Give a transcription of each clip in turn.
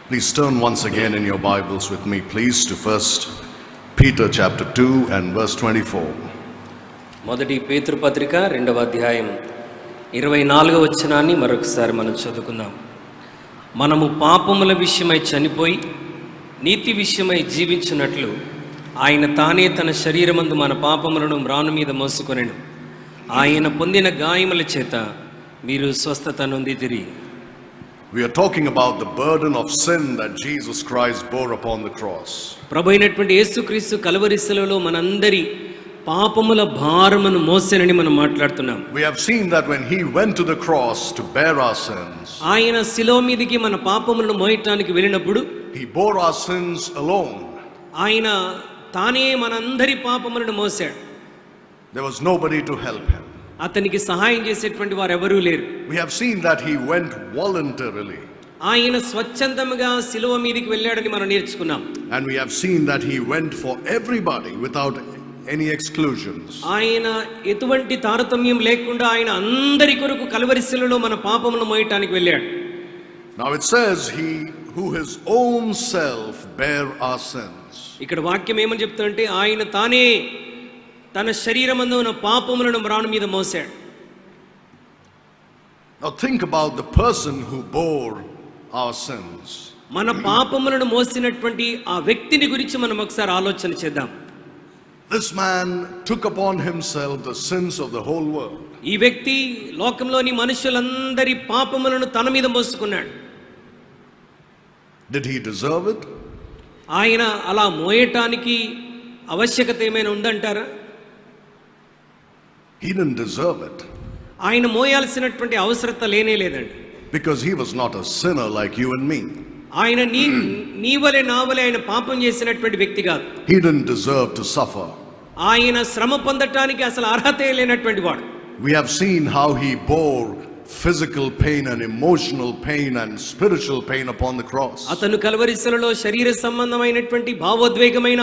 Please turn once again in your Bibles with me, please, to 1 Peter chapter 2 and verse 24. మొదటి పేతురు పత్రిక 2వ అధ్యాయం 24వ వచనాన్ని మరొకసారి మనం చదువుకుందాం. మనము పాపముల విషయమై చనిపోయి నీతి విషయమై జీవించున్నట్లు ఆయన తానే తన శరీరమందు మన పాపములను మ్రాను మీద మోసుకొనెను. ఆయన పొందిన గాయముల చేత మీరు స్వస్థత నొందితిరి. We are talking about the burden of sin that Jesus Christ bore upon the cross. ప్రభు అయినటువంటి యేసుక్రీస్తు కల్వరి శిలువలో మనందరి పాపముల భారమును మోసెనని మనం మాట్లాడుతున్నాం. We have seen that when he went to the cross to bear our sins, ఆయన శిలువ మీదకి మన పాపములను మోయటానికి వెళ్ళినప్పుడు he bore our sins alone. ఆయన తానే మనందరి పాపములను మోసాడు. There was nobody to help him. అతనికి సహాయం చేసేటువంటి వారు ఎవరూ లేరు. We have seen that he went voluntarily. ఆయన స్వచ్ఛందముగా శిలువ మీదకి వెళ్ళాడని మనం నేర్చుకున్నాం. And we have seen that he went for everybody without any exclusions. ఆయన ఎటువంటి తారతమ్యం లేకుండా ఆయన అందరి కొరకు కల్వరి శిలువలో మన పాపములను మోయటానికి వెళ్ళాడు. Now it says he who his own self bare our sins. ఇక్కడ వాక్యం ఏమని చెప్తుందంటే ఆయన తానే తన శరీరమందు ఉన్న పాపములను మ్రాను మీద మోసాడు. Now think about the person who bore our sins. మన పాపములను మోసినటువంటి ఆ వ్యక్తిని గురించి మనం ఒకసారి ఆలోచన చేద్దాం. This man took upon himself the sins of the whole world. ఈ వ్యక్తి లోకంలోని మనుషులందరి పాపములను తన మీద మోసుకున్నాడు. Did he deserve it? ఆయన అలా మోయటానికి ఆవశ్యకత ఏమైనా ఉందంటారా? He didn't deserve it. ఆయన మోయాల్సినటువంటి అవసరత లేనే లేదండి. Because he was not a sinner like you and me. ఆయన నీవలే నావలే ఆయన పాపం చేసినటువంటి వ్యక్తి కాదు. He didn't deserve to suffer. ఆయన శ్రమ పొందటానికి అసలు అర్హతే లేనటువంటి వాడు. We have seen how he bore physical pain and emotional pain and spiritual pain upon the cross. అతను కల్వరి శిలువలో శరీర సంబంధమైనటువంటి భావోద్వేగమైన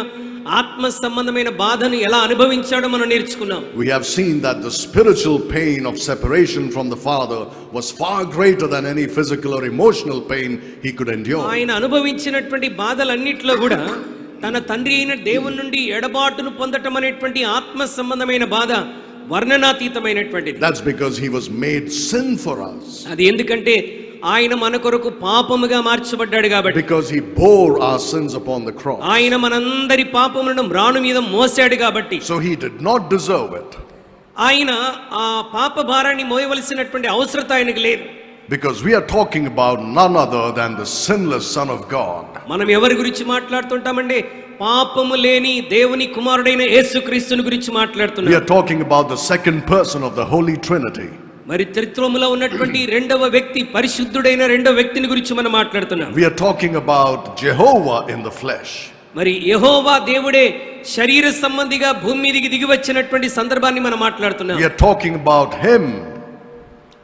ఆత్మ సంబంధమైన బాధను ఎలా అనుభవించాడో మనం నేర్చుకున్నాం. We have seen that the spiritual pain of separation from the Father was far greater than any physical or emotional pain he could endure. ఆయన అనుభవించినటువంటి బాధలన్నిట్లో కూడా తన తండ్రి అయిన దేవుని నుండి ఎడబాటును పొందటం అనేటువంటి ఆత్మ సంబంధమైన బాధ వర్ణనాతీతమైనటువంటిది. That's because he was made sin for us. అది ఎందుకంటే ఆయన మన కొరకు పాపముగా మార్చబడ్డాడు కాబట్టి. Because he bore our sins upon the cross. ఆయన మనందరి పాపములను మ్రాను మీద మోసాడు కాబట్టి. So he did not deserve it. ఆయన ఆ పాప భారాన్ని మోయవలసినటువంటి అవసరత ఆయనకు లేదు. Because we are talking about none other than the sinless Son of God. మనం ఎవరి గురించి మాట్లాడుతుంటామండి? పాపము లేని దేవుని కుమారుడైన యేసుక్రీస్తుని గురించి మాట్లాడుతున్నాం. We are talking about the second person of the Holy Trinity. మరి త్రిత్వములో ఉన్నటువంటి రెండవ వ్యక్తి, పరిశుద్ధుడైన రెండవ వ్యక్తిని గురించి మనం మాట్లాడుతున్నాం. We are talking about Jehovah in the flesh. మరి యెహోవా దేవుడే శరీర సంబంధిగా భూమి మీదకి దిగి వచ్చినటువంటి సందర్భాన్ని మనం మాట్లాడుతున్నాం. We are talking about him.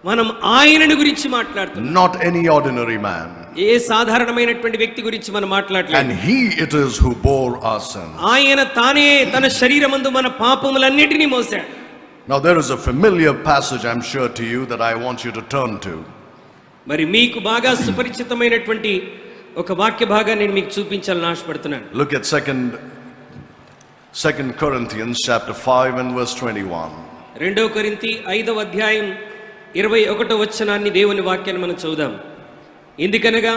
మనం ఆయనని గురించి మాట్లాడుతున్నాం. Not any ordinary man. ఏ సాధారణమైనటువంటి వ్యక్తి గురించి మనం మాట్లాడలేదు. And he it is who bore our sins. ఆయన తానే తన శరీరమందు మన పాపములన్నిటినీ మోసాడు. Now there is a familiar passage I'm sure to you that I want you to turn to. మరి మీకు బాగా సుపరిచితమైనటువంటి ఒక వాక్య భాగాన్ని నేను మీకు చూపించాలని ఆశపడుతున్నాను. Look at 2 Corinthians chapter 5 and verse 21. 2 కొరింథీ 5వ అధ్యాయం 21వ వచనాన్ని దేవుని వాక్యాన్ని మనం చదువుదాం. ఎందుకనగా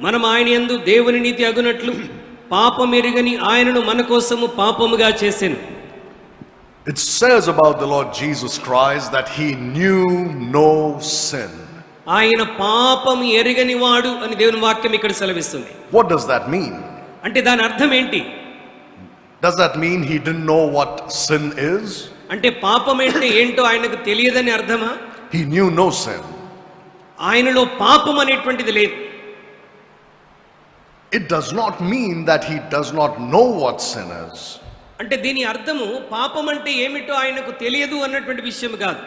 మనం ఆయన యందు దేవుని నీతి అగునట్లు పాపం ఎరుగని ఆయనను మన కోసము పాపముగా చేసెను. It says about the Lord Jesus Christ that he knew no sin. ఆయన పాపం ఎరుగని వాడు అని దేవుని వాక్యం ఇక్కడ సెలవిస్తుంది. What does that mean? అంటే దాని అర్థం ఏంటి? Does that mean he didn't know what sin is? అంటే పాపం అంటే ఏంటో ఆయనకు తెలియదని అర్థమా? He knew no sin. ఆయనలో పాపం అనేటువంటిది లేదు. It does not mean that he does not know what sin is. అంటే దీని అర్థము పాపం అంటే ఏమిటో ఆయనకు తెలియదు అన్నటువంటి విషయం కాదు.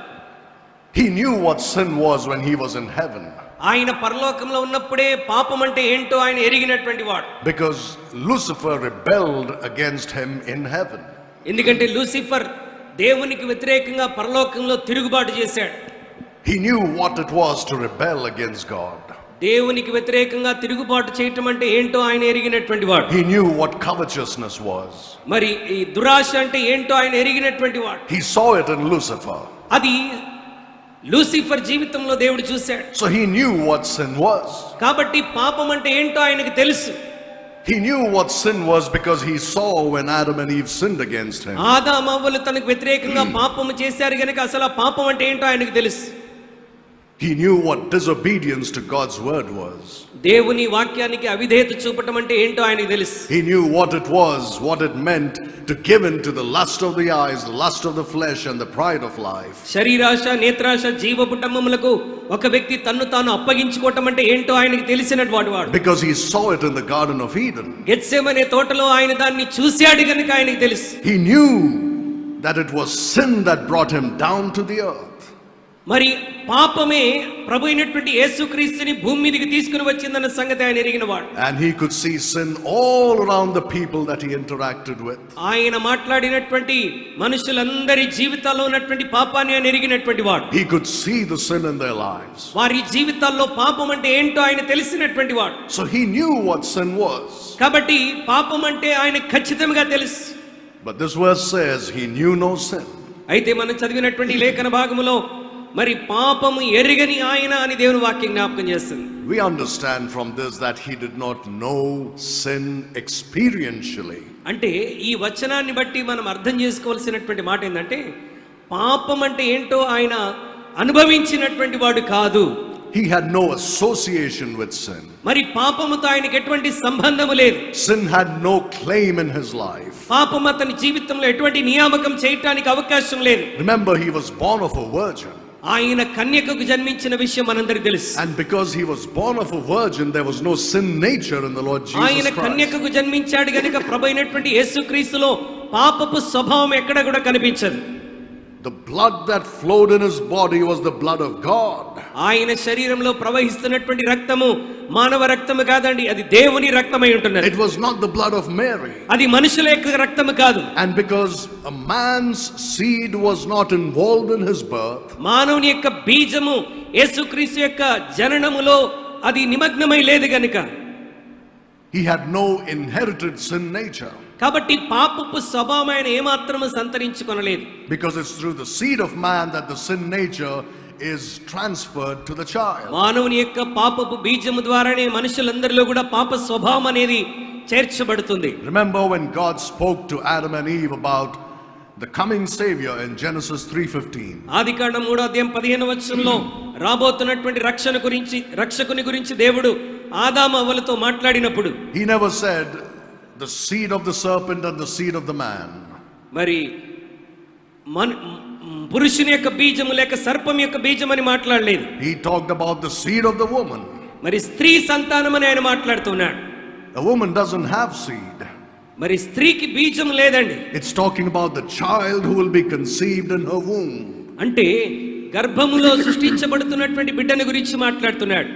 He knew what sin was when he was in heaven. ఆయన పరలోకంలో ఉన్నప్పుడే పాపం అంటే ఏంటో ఆయన ఎరిగినటువంటి వాడు. Because Lucifer rebelled against him in heaven. ఎందుకంటే లూసిఫర్ దేవునికి వ్యతిరేకంగా పరలోకంలో తిరుగుబాటు చేశాడు. He knew what it was to rebel against God. దేవునికి వ్యతిరేకంగా తిరుగుబాటు చేయటం అంటే ఏంటో ఆయన ఎరిగినటువంటి వాడు. He knew what covetousness was. మరి ఈ దురాశ అంటే ఏంటో ఆయన ఎరిగినటువంటి వాడు. He saw it in Lucifer. అది లూసిఫర్ జీవితంలో దేవుడు చూశాడు. So he knew what sin was. కాబట్టి పాపం అంటే ఏంటో ఆయనకు తెలుసు. He knew what sin was because he saw when Adam and Eve sinned against him. ఆదాము అవ్వలు తనకు వ్యతిరేకంగా పాపము చేశారు గనుక అసలు ఆ పాపం అంటే ఏంటో ఆయనకు తెలుసు. He knew what disobedience to God's word was. దేవుని వాక్యానికి అవిధేయత చూపటం అంటే ఏంటో ఆయనకు తెలుసు. He knew what it was, what it meant to give in to the lust of the eyes, the lust of the flesh and the pride of life. శరీరాశ, నేత్రాశ, జీవపుటమ్మములకు ఒక వ్యక్తి తన్ను తాను అప్పగించుకోవటం అంటే ఏంటో ఆయనకు తెలిసినటువంటి వాడు. Because he saw it in the Garden of Eden. Gethsemane తోటలో ఆయన దాన్ని చూశాడు గనుక ఆయనకు తెలుసు. He knew that it was sin that brought him down to the earth. మరి పాపమే ప్రభు అయినటువంటి యేసుక్రీస్తుని భూమి మీదకి తీసుకుని వచ్చిందన్న సంగతి ఆయన ఎరిగినవాడు. And he could see sin all around the people that he interacted with. ఆయన మాట్లాడినటువంటి మనుషులందరి జీవితాల్లో ఉన్నటువంటి పాపాన్ని ఆయన ఎరిగినటువంటి వాడు. He could see the sin in their lives. వారి జీవితాల్లో పాపం అంటే ఏంటో ఆయన తెలిసినటువంటి వాడు. So he knew what sin was. కాబట్టి పాపం అంటే ఆయన ఖచ్చితంగా తెలుసు. But this verse says he knew no sin. అయితే మనం చదివినటువంటి లేఖన భాగములో మరి పాపము ఎరుగని ఆయన అని దేవుని వాక్యం జ్ఞాపకం చేస్తుంది. We understand from this that he did not know sin experientially. అంటే ఈ వచనాన్ని బట్టి మనం అర్థం చేసుకోవాల్సినటువంటి మాట ఏంటంటే పాపం అంటే ఏంటో ఆయన అనుభవించినటువంటి వాడు కాదు. He had no association with sin. మరి పాపముతో ఆయనకి ఎటువంటి సంబంధము లేదు. Sin had no claim in his life. పాపం అతని జీవితంలో ఎటువంటి నియామకం చేయటానికి అవకాశం లేదు. Remember, he was born of a virgin. ఆయన కన్యకకు జన్మించిన విషయం మనందరికీ తెలుసు. And because he was born of a virgin, there was no sin nature in the Lord Jesus ఆయన Christ. కన్యకకు జన్మించాడు గనుక ప్రభువైనటువంటి యేసుక్రీస్తులో పాపపు స్వభావం ఎక్కడ కూడా కనిపించదు. The blood that flowed in his body was the blood of God. ఆయన శరీరంలో ప్రవహిస్తున్నటువంటి రక్తము మానవ రక్తము కాదండి, అది దేవుని రక్తమై ఉంటున్నది. It was not the blood of Mary. అది మనుషుల యొక్క రక్తము కాదు. And because a man's seed was not involved in his birth, మానవుని యొక్క బీజము యేసుక్రీస్తు యొక్క జననములో అది నిమగ్నమై లేదు గనుక he had no inherited sin nature. కాబట్టి పాపపు స్వభావం ఆయన ఏమాత్రము సంతరించుకొనలేదు. Because it's through the seed of man that the sin nature is transferred to the child. మానవుని యొక్క పాపపు బీజము ద్వారానే మనుషులందరిలో కూడా పాప స్వభావం అనేది చేర్చబడుతుంది. Remember when God spoke to Adam and Eve about the coming savior in Genesis 3:15. ఆదికాండం 3:15 రాబోతున్నటువంటి రక్షకుని గురించి దేవుడు ఆదాము అవ్వలతో మాట్లాడినప్పుడు He never said the seed of the serpent and the seed of the man. మరి పురుషుని యొక్క బీజము లేక సర్పం యొక్క బీజం అని మాట్లాడలేదు. He talked about the seed of the woman. మరి స్త్రీ సంతానం అని ఆయన మాట్లాడుతున్నాడు. A woman doesn't have seed. మరి స్త్రీకి బీజం లేదండి. It's talking about the child who will be conceived in her womb. అంటే గర్భములో సృష్టించబడుతున్నటువంటి బిడ్డని గురించి మాట్లాడుతున్నాడు.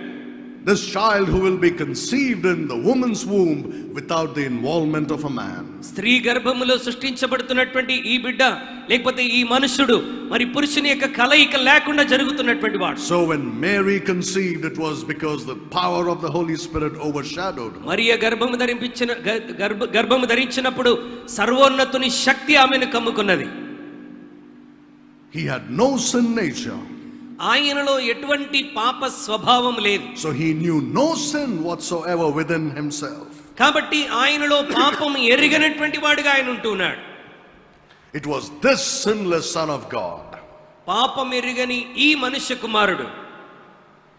This child who will be conceived in the woman's womb without the involvement of a man. స్త్రీ గర్భములో సృష్టించబడుతున్నటువంటి ఈ బిడ్డ లేకపోతే ఈ మనుషుడు మరి పురుషుని యొక్క కలయిక లేకుండా జరుగుతున్నటువంటి వాడు. So when Mary conceived, it was because the power of the Holy Spirit overshadowed her. మరియ గర్భము ధరించినప్పుడు సర్వోన్నతుని శక్తి ఆమెను కమ్ముకున్నది. He had no sin nature. ఆయనలో ఎటువంటి పాప స్వభావం లేదు. So he knew no sin whatsoever within himself. కాబట్టి ఆయనలో పాపం ఎరిగనటువంటి వాడుగా ఆయన ఉంటున్నాడు. It was this sinless Son of God పాపం ఎరుగని ఈ మనుష్య కుమారుడు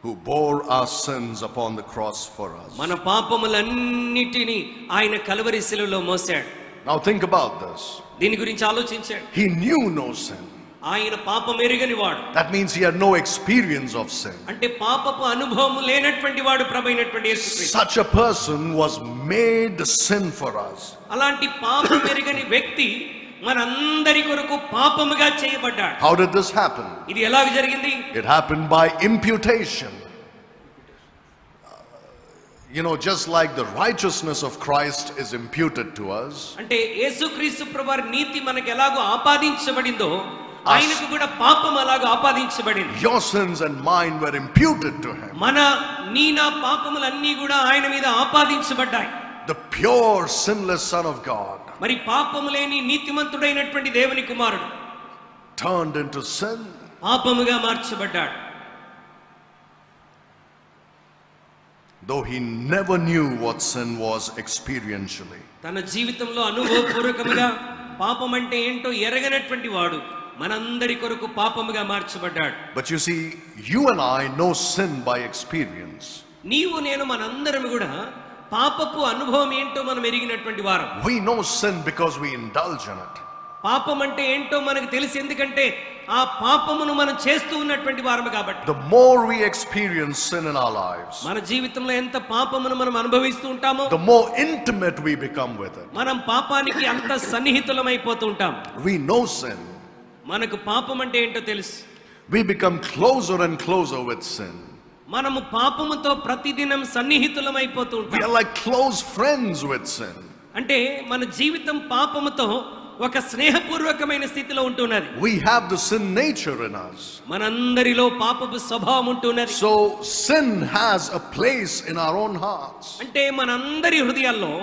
who bore our sins upon the cross for us. మన పాపములన్నిటినీ ఆయన కల్వరి శిలువలో మోసాడు. Now think about this. దీని గురించి ఆలోచించాడు. He knew no sin. ఆయన పాపం ఎరుగని వాడు. That means he had no experience of sin. అంటే పాపపు అనుభవం లేనటువంటి వాడు ప్రభువైనటువంటి యేసుక్రీస్తు. Such a person was made sin for us. అలాంటి పాపం ఎరుగని వ్యక్తి మనందరి కొరకు పాపముగా చేయబడ్డాడు. How did this happen? ఇది ఎలాగ జరిగింది? It happened by imputation. Just like the righteousness of Christ is imputed to us. అంటే యేసుక్రీస్తు ప్రభువారి నీతి మనకు ఎలాగో ఆపాదించబడిందో ఆయనకు కూడా పాపం అలాగా ఆపాదించబడింది. Your sins and mine were imputed to him. నా పాపములన్నీ కూడా ఆయన మీద ఆపాదించబడ్డాయి. The pure sinless Son of God మరి పాపము లేని నీతిమంతుడైనటువంటి దేవుని కుమారుడు turned into sin. పాపముగా మార్చబడ్డాడు. Though he never knew what sin was experientially. తన జీవితంలో అనుభవపూర్వకముగా పాపం అంటే ఏంటో ఎరగనటువంటి వాడు మనందరి కొరకు పాపముగా మార్చబడ్డాడు. But you see, you and I know sin by experience. నీవు నేను మనందరం కూడా పాపపు అనుభవం ఏంటో మనం ఎరిగినటువంటి వారం. We know sin because we indulge in it. పాపం అంటే ఏంటో మనకు తెలిసి, ఎందుకంటే ఆ పాపమును మనం చేస్తూ ఉన్నటువంటి వారము కాబట్టి. The more we experience sin in our lives, మన జీవితంలో ఎంత పాపమును మనం అనుభవిస్తూ ఉంటామో the more intimate we become with it. మనం పాపానికి అంత సన్నిహితులమైపోతూ ఉంటాం. We know sin. మనకు పాపం అంటే ఏంటో తెలుసు. We become closer and closer with sin. మనము పాపముతో ప్రతిదినం సన్నిహితులమైపోతూ We ఉంటాం. are like close friends with sin. అంటే మన జీవితం పాపముతో ఒక స్నేహపూర్వకమైన స్థితిలో ఉంటున్నది. We have the sin nature in us. మనందరిలో పాపపు స్వభావం ఉంటున్నది. So sin has a place in our own hearts. అంటే మనందరి హృదయాల్లో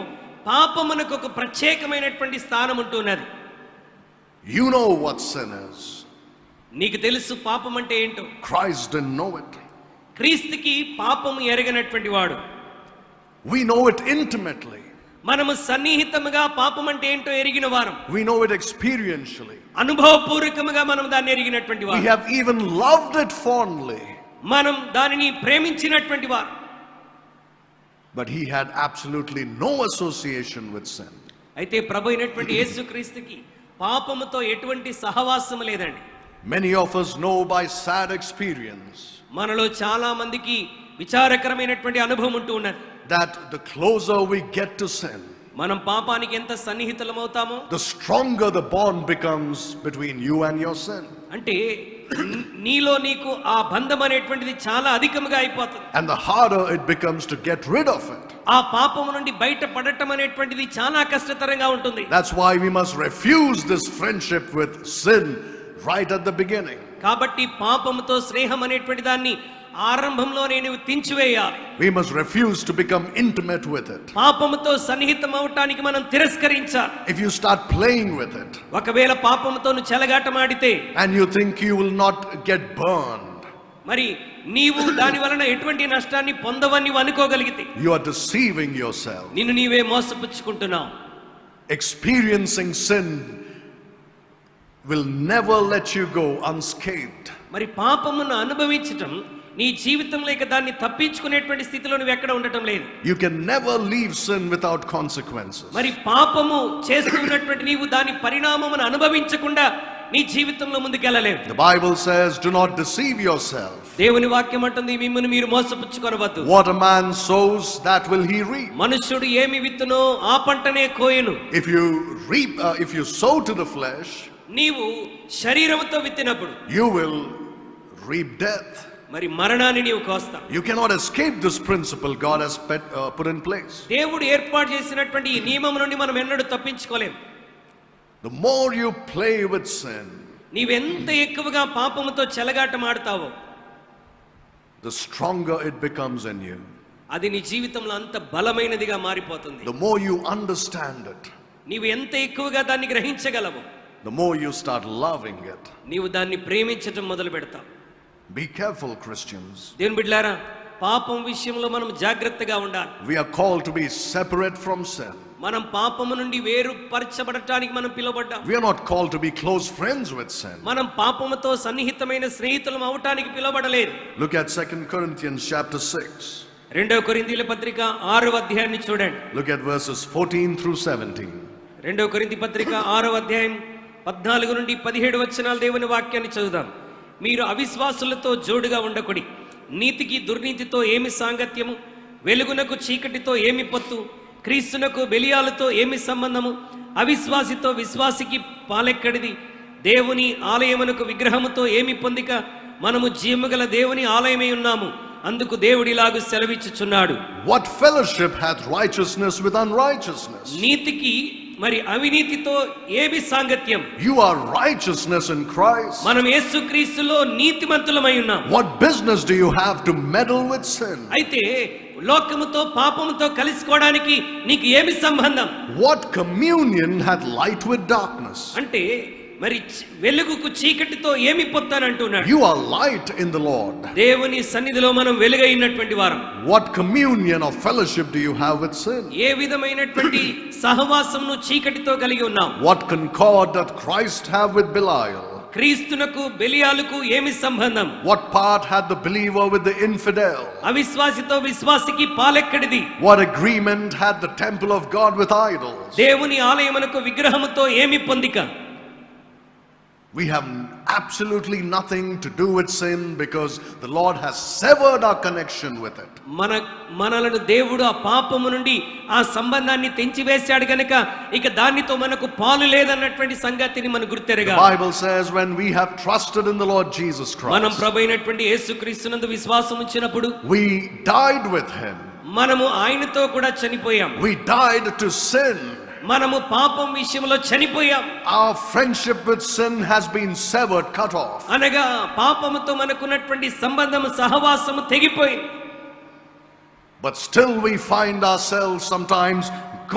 పాపమునకు ఒక ప్రత్యేకమైనటువంటి స్థానం ఉంటున్నది. You know what sin is. నీకు తెలుసు పాపం అంటే ఏంటో. Christ didn't know it. క్రీస్తుకి పాపము ఎరగనటువంటి వాడు. We know it intimately. మనము సన్నిహితముగా పాపం అంటే ఏంటో ఎరిగిన వారం. We know it experientially. అనుభవపూర్వకముగా మనం దాన్ని ఎరిగినటువంటి We వారం. have even loved it fondly. మనం దానిని ప్రేమించినటువంటి వారు. But he had absolutely no association with sin. అయితే ప్రభు అయినటువంటి యేసుక్రీస్తుకి పాపముతో ఎటువంటి సహవాసము లేదండి. Many of us know by sad experience మనలో చాలా మందికి విచారకరమైనటువంటి అనుభవం ఉంటూ ఉన్నది. that the closer we get to sin, మనం పాపానికి ఎంత సన్నిహితులమవుతామో the stronger the bond becomes between you and your sin. అంటే నీలో నీకు ఆ బంధం అనేటువంటిది చాలా అధికముగా అయిపోతుంది. And the harder it becomes to get rid of it. ఆ పాపము నుండి బయటపడటం అనేటువంటిది చాలా కష్టతరంగా ఉంటుంది. That's why we must refuse this friendship with sin right at the beginning. కాబట్టి పాపముతో స్నేహం అనేటువంటి దాన్ని ఆరంభంలో నేను తీసివేయాలి. We must refuse to become intimate with it. పాపముతో సన్నిహితం అవటానికి మనం తిరస్కరించాలి. If you start playing with it ఒకవేళ పాపముతో నువ్వు చెలగాటమాడితే and you think you will not get burned, మరి నీవు దాని వలన ఎటువంటి నష్టాన్ని పొందవని నీవు అనుకోగలిగితే you are deceiving yourself. నిన్ను నీవే మోసపుచ్చుకుంటున్నావు. Experiencing sin will never let you go unscathed. మరి పాపమును అనుభవించటం నీ జీవితంలో ఇక దాన్ని తప్పించుకునేటువంటి స్థితిలో నువ్వు ఎక్కడ ఉండటం లేదు. You can never leave sin without consequences. మరి పాపము చేస్తున్నటువంటి నీవు దాని పరిణామమును అనుభవించకుండా నీ జీవితంలో ముందుకెళ్ళలేవు. The Bible says, do not deceive yourself. దేవుని వాక్యం అంటుంది, మిమ్మును మీరు మోసపుచ్చుకొనవద్దు. What a man sows, that will he reap. మనుష్యుడు ఏమి విత్తునో ఆ పంటనే కోయును. If you sow to the flesh, నీవు శరీరముతో విత్తినప్పుడు you will reap death. మరి మరణాన్ని నీవు కోస్తావు. You cannot escape this principle God has put in place. దేవుడు ఏర్పాటు చేసినటువంటి ఈ నియమం నుండి మనం ఎన్నడూ తప్పించుకోలేం. The more you play with sin, నీవెంత ఎక్కువగా పాపముతో చెలగాటమాడతావో the stronger it becomes in you. అది నీ జీవితంలో అంత బలమైనదిగా మారిపోతుంది. The more you understand it, నీవు ఎంత ఎక్కువగా దాన్ని గ్రహించగలవు, the more you start loving it. నీవు దాన్ని ప్రేమించటం మొదలు పెడతావు. Be careful, Christians. దేవుని బిడ్డలారా, పాపం విషయంలో మనం జాగ్రత్తగా ఉండాలి. We are called to be separate from sin. మనం పాపము నుండి వేరుపరచబడటానికి మనం పిలువబడ్డాం. We are not called to be close friends with sin. మనం పాపముతో సన్నిహితమైన స్నేహితులం అవటానికి పిలువబడలేదు. Look at 2 Corinthians chapter 6. 2 కొరింథీయుల పత్రిక 6వ అధ్యాయాన్ని చూడండి. Look at verses 14 through 17. 2 కొరింథీ పత్రిక 6వ అధ్యాయం 14 నుండి 17 వచనాలు దేవుని వాక్యాన్ని చదువుదాం. మీరు అవిశ్వాసులతో జోడుగా ఉండకుడి. నీతికి దుర్నీతితో ఏమి సాంగత్యము? వెలుగునకు చీకటితో ఏమి పొత్తు? క్రీస్తునకు బెలియాలతో ఏమి సంబంధము? అవిశ్వాసితో విశ్వాసికి పాలెక్కడిది? దేవుని ఆలయమునకు విగ్రహముతో ఏమి పొందిక? మనము జీవముగల దేవుని ఆలయమై ఉన్నాము. అందుకు దేవుడిలాగు సెలవిచ్చుచున్నాడు. What fellowship hath righteousness with unrighteousness? నీతికి మరి అవినీతితో ఏమి సాంగత్యం? You are righteousness in Christ. మనం యేసుక్రీస్తులో నీతిమంతులమై ఉన్నాం. What business do you have to meddle with sin? అయితే లోకముతో పాపముతో కలుసుకోవడానికి నీకు ఏమి సంబంధం? What communion hath light with darkness? అంటే మరి వెలుగుకు చీకటితో ఏమి పొత్తానంటున్నాడు. You are light in the Lord. దేవుని సన్నిధిలో మనం వెలుగైనటువంటి వారం. What communion or fellowship do you have with sin? ఏ విధమైనటువంటి సహవాసమును చీకటితో కలిగి ఉన్నాం? What concord doth Christ have with Belial? క్రీస్తునకు బెలియాలుకు ఏమి సంబంధం? What part had the believer with the infidel? అవిశ్వాసితో విశ్వాసికి పాలెక్కడిది? What agreement had the temple of God with idols? దేవుని ఆలయమునకు విగ్రహముతో ఏమి పొందిక? We have absolutely nothing to do with sin because the Lord has severed our connection with it. మనలను దేవుడు ఆ పాపము నుండి ఆ సంబంధాన్ని తెంచివేశాడు గనుక ఇక దానితో మనకు పాలు లేదన్నటువంటి సంగతిని మనం గుర్తెరగా. The Bible says when we have trusted in the Lord Jesus Christ, మనం ప్రభువైనటువంటి యేసుక్రీస్తునందు విశ్వాసం ఉంచినప్పుడు we died with him. మనము ఆయనతో కూడా చనిపోయాం. We died to sin. మనము పాపం విషయంలో చనిపోయాం. Our friendship with sin has been severed, cut off. అనగా పాపముతో మనకున్నటువంటి సంబంధము సహవాసము తెగిపోయింది. But still we find ourselves sometimes